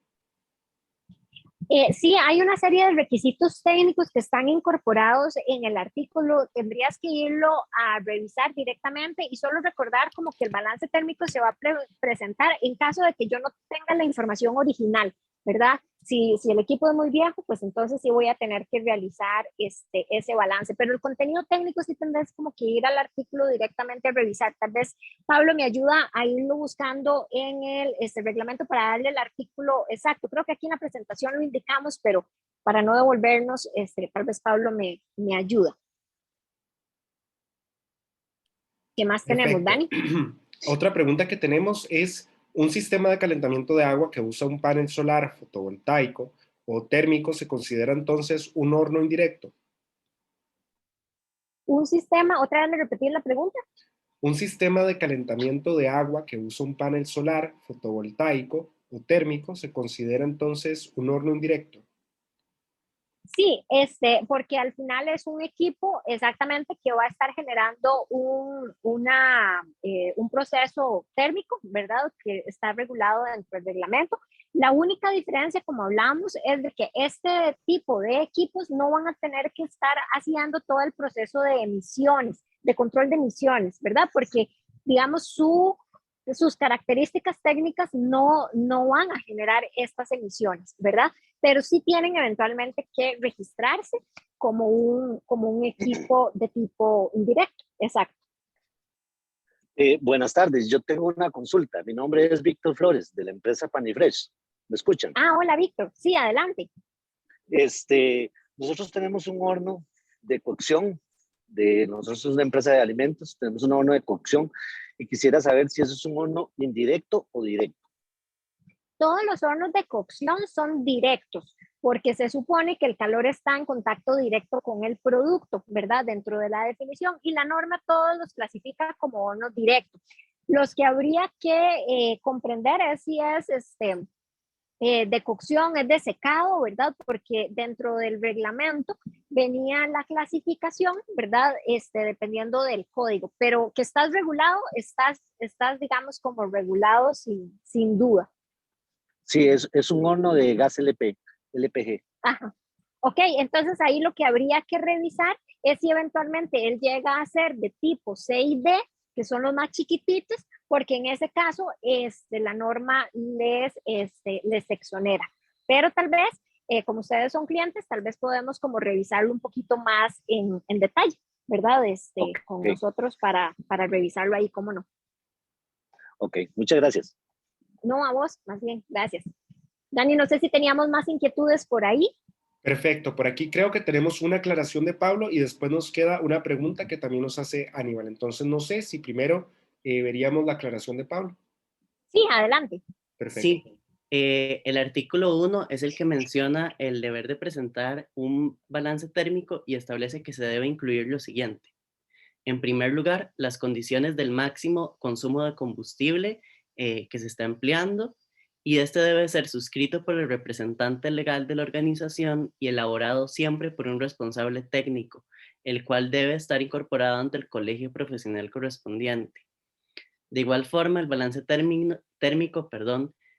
Sí, hay una serie de requisitos técnicos que están incorporados en el artículo. Tendrías que irlo a revisar directamente y solo recordar como que el balance térmico se va a presentar en caso de que yo no tenga la información original, ¿verdad? Si el equipo es muy viejo, pues entonces sí voy a tener que realizar ese balance. Pero el contenido técnico sí tendrás como que ir al artículo directamente a revisar. Tal vez Pablo me ayuda a irlo buscando en el reglamento para darle el artículo exacto. Creo que aquí en la presentación lo indicamos, pero para no devolvernos, tal vez Pablo me ayuda. ¿Qué más tenemos, Dani? Otra pregunta que tenemos es: ¿un sistema de calentamiento de agua que usa un panel solar fotovoltaico o térmico se considera entonces un horno indirecto? Un sistema, otra vez me repetir la pregunta. Un sistema de calentamiento de agua que usa un panel solar fotovoltaico o térmico se considera entonces un horno indirecto. Sí, porque al final es un equipo exactamente que va a estar generando un proceso térmico, ¿verdad? Que está regulado dentro del reglamento. La única diferencia, como hablamos, es de que este tipo de equipos no van a tener que estar haciendo todo el proceso de emisiones, de control de emisiones, ¿verdad? Porque, digamos, sus características técnicas no van a generar estas emisiones, ¿verdad? Pero sí tienen eventualmente que registrarse como un equipo de tipo indirecto. Exacto. Buenas tardes, yo tengo una consulta. Mi nombre es Víctor Flores, de la empresa Panifresh. ¿Me escuchan? Ah, hola, Víctor. Sí, adelante. Nosotros tenemos un horno de cocción. Nosotros somos una empresa de alimentos, tenemos un horno de cocción y quisiera saber si eso es un horno indirecto o directo. Todos los hornos de cocción son directos, porque se supone que el calor está en contacto directo con el producto, ¿verdad? Dentro de la definición, y la norma todos los clasifica como hornos directos. Los que habría que comprender es si es de cocción, es de secado, ¿verdad? Porque dentro del reglamento venía la clasificación, ¿verdad? Dependiendo del código, pero que estás regulado, estás digamos, como regulado sin duda. Sí, es un horno de gas LPG. Ajá. Ok, entonces ahí lo que habría que revisar es si eventualmente él llega a ser de tipo C y D, que son los más chiquititos, porque en ese caso la norma les exonera. Pero tal vez, como ustedes son clientes, tal vez podemos como revisarlo un poquito más en detalle, ¿verdad? Okay. Con nosotros para revisarlo ahí, ¿cómo no? Ok, muchas gracias. No, a vos, más bien, gracias. Dani, no sé si teníamos más inquietudes por ahí. Perfecto, por aquí creo que tenemos una aclaración de Pablo y después nos queda una pregunta que también nos hace Aníbal. Entonces no sé si primero veríamos la aclaración de Pablo. Sí, adelante. Perfecto. Sí, el artículo 1 es el que menciona el deber de presentar un balance térmico y establece que se debe incluir lo siguiente. En primer lugar, las condiciones del máximo consumo de combustible que se está empleando, y este debe ser suscrito por el representante legal de la organización y elaborado siempre por un responsable técnico, el cual debe estar incorporado ante el colegio profesional correspondiente. De igual forma, el balance térmico,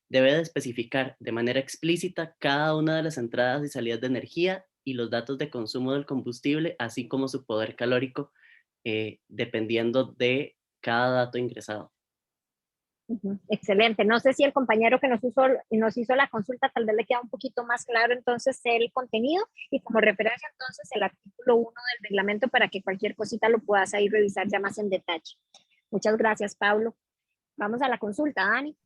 debe de especificar de manera explícita cada una de las entradas y salidas de energía y los datos de consumo del combustible, así como su poder calórico, dependiendo de cada dato ingresado. Excelente. No sé si el compañero que nos hizo la consulta tal vez le queda un poquito más claro entonces el contenido y como referencia entonces el artículo 1 del reglamento para que cualquier cosita lo puedas ahí revisar ya más en detalle. Muchas gracias, Pablo. Vamos a la consulta, Dani.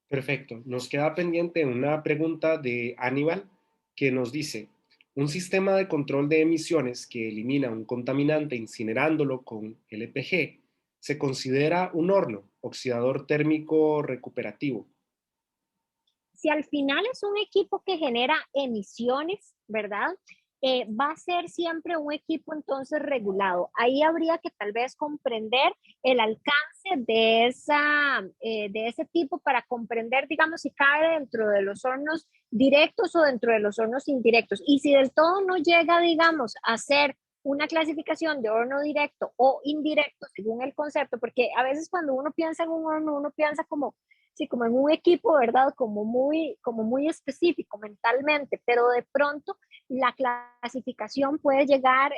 Perfecto. Nos queda pendiente una pregunta de Aníbal que nos dice, un sistema de control de emisiones que elimina un contaminante incinerándolo con LPG se considera un horno, oxidador térmico recuperativo. Si al final es un equipo que genera emisiones, ¿verdad? Va a ser siempre un equipo entonces regulado. Ahí habría que tal vez comprender el alcance de ese tipo para comprender, digamos, si cabe dentro de los hornos directos o dentro de los hornos indirectos. Y si del todo no llega, digamos, a ser una clasificación de horno directo o indirecto según el concepto, porque a veces cuando uno piensa en un horno, uno piensa como sí, como en un equipo, ¿verdad? Como muy específico mentalmente, pero de pronto la clasificación puede llegar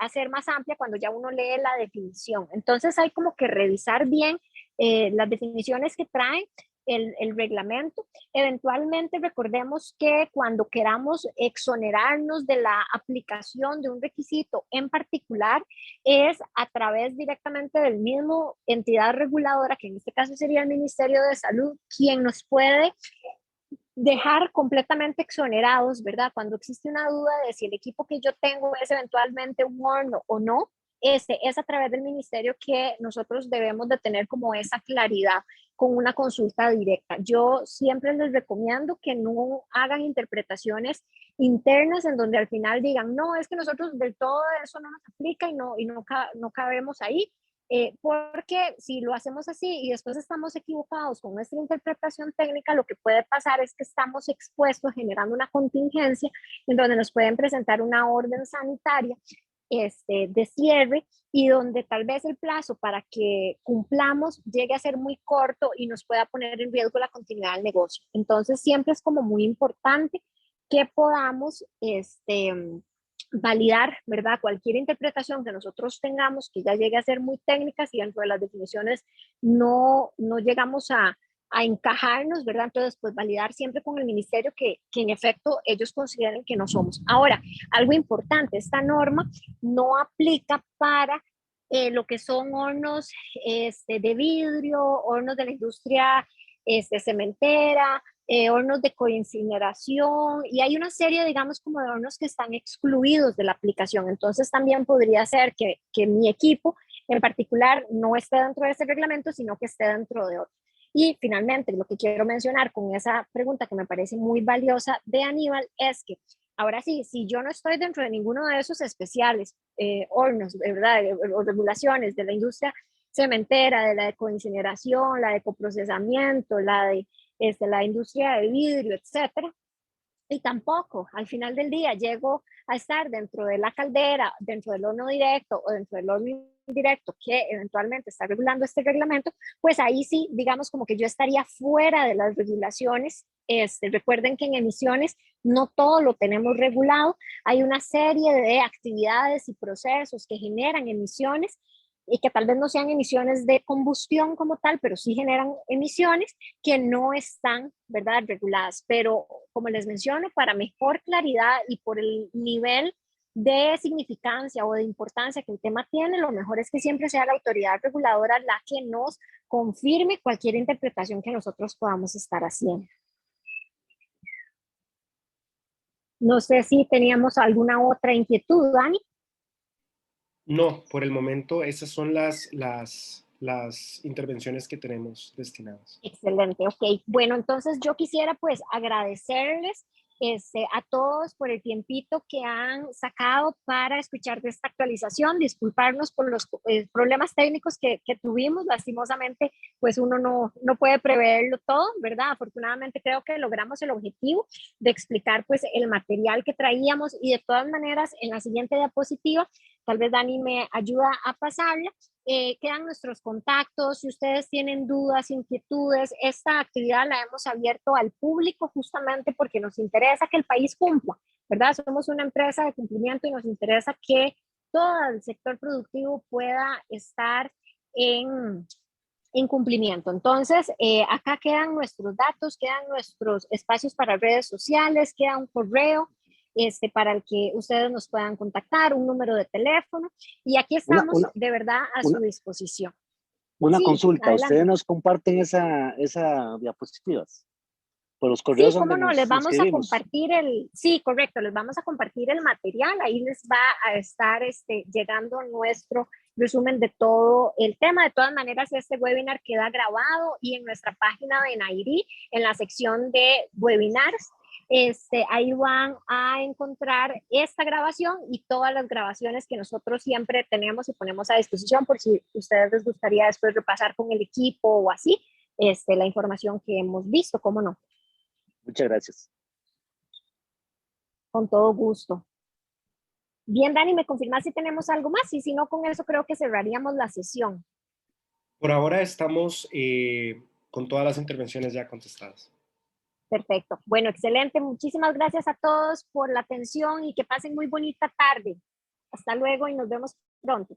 a ser más amplia cuando ya uno lee la definición. Entonces hay como que revisar bien las definiciones que trae el reglamento. Eventualmente recordemos que cuando queramos exonerarnos de la aplicación de un requisito en particular es a través directamente del mismo entidad reguladora, que en este caso sería el Ministerio de Salud, quien nos puede dejar completamente exonerados, ¿verdad? Cuando existe una duda de si el equipo que yo tengo es eventualmente un horno o no, es a través del ministerio que nosotros debemos de tener como esa claridad con una consulta directa. Yo siempre les recomiendo que no hagan interpretaciones internas en donde al final digan, no, es que nosotros del todo eso no nos aplica y no cabemos ahí. Porque si lo hacemos así y después estamos equivocados con nuestra interpretación técnica, lo que puede pasar es que estamos expuestos generando una contingencia en donde nos pueden presentar una orden sanitaria de cierre y donde tal vez el plazo para que cumplamos llegue a ser muy corto y nos pueda poner en riesgo la continuidad del negocio. Entonces siempre es como muy importante que podamos validar, ¿verdad? Cualquier interpretación que nosotros tengamos que ya llegue a ser muy técnica, si dentro de las definiciones no llegamos a encajarnos, ¿verdad? Entonces, pues validar siempre con el ministerio que en efecto ellos consideren que no somos. Ahora, algo importante, esta norma no aplica para lo que son hornos de vidrio, hornos de la industria cementera, hornos de coincineración, y hay una serie, digamos, como de hornos que están excluidos de la aplicación. Entonces, también podría ser que mi equipo en particular no esté dentro de ese reglamento, sino que esté dentro de otro. Y finalmente, lo que quiero mencionar con esa pregunta que me parece muy valiosa de Aníbal es que, ahora sí, si yo no estoy dentro de ninguno de esos especiales hornos, ¿verdad? O regulaciones de la industria cementera, de la ecoincineración, la de coprocesamiento, la industria de vidrio, etcétera, y tampoco al final del día llego a estar dentro de la caldera, dentro del horno directo o dentro del horno indirecto que eventualmente está regulando este reglamento, pues ahí sí, digamos como que yo estaría fuera de las regulaciones. Recuerden que en emisiones no todo lo tenemos regulado, hay una serie de actividades y procesos que generan emisiones y que tal vez no sean emisiones de combustión como tal, pero sí generan emisiones que no están, ¿verdad?, reguladas. Pero como les menciono, para mejor claridad y por el nivel de significancia o de importancia que el tema tiene, lo mejor es que siempre sea la autoridad reguladora la que nos confirme cualquier interpretación que nosotros podamos estar haciendo. No sé si teníamos alguna otra inquietud, Dani. No, por el momento esas son las intervenciones que tenemos destinadas. Excelente, ok. Bueno, entonces yo quisiera pues agradecerles a todos por el tiempito que han sacado para escuchar de esta actualización, disculparnos por los problemas técnicos que tuvimos, lastimosamente pues uno no puede preverlo todo, ¿verdad? Afortunadamente creo que logramos el objetivo de explicar pues el material que traíamos y de todas maneras en la siguiente diapositiva, tal vez Dani me ayuda a pasarla, quedan nuestros contactos, si ustedes tienen dudas, inquietudes, esta actividad la hemos abierto al público justamente porque nos interesa que el país cumpla, ¿verdad? Somos una empresa de cumplimiento y nos interesa que todo el sector productivo pueda estar en cumplimiento. Entonces, acá quedan nuestros datos, quedan nuestros espacios para redes sociales, queda un correo, para el que ustedes nos puedan contactar, un número de teléfono, y aquí estamos de verdad a su disposición. Una Sí, consulta, adelante. ¿ustedes nos comparten esa diapositivas? Por los Sí, correos cómo donde no, nos les vamos a inscribimos. compartir sí, correcto, les vamos a compartir el material, ahí les va a estar llegando nuestro resumen de todo el tema. De todas maneras, este webinar queda grabado y en nuestra página de Nairi, en la sección de webinars, ahí van a encontrar esta grabación y todas las grabaciones que nosotros siempre tenemos y ponemos a disposición por si a ustedes les gustaría después repasar con el equipo o así, la información que hemos visto, cómo no. Muchas gracias. Con todo gusto. Bien, Dani, ¿me confirmas si tenemos algo más? Y si no, con eso creo que cerraríamos la sesión. Por ahora estamos con todas las intervenciones ya contestadas. Perfecto. Bueno, excelente. Muchísimas gracias a todos por la atención y que pasen muy bonita tarde. Hasta luego y nos vemos pronto.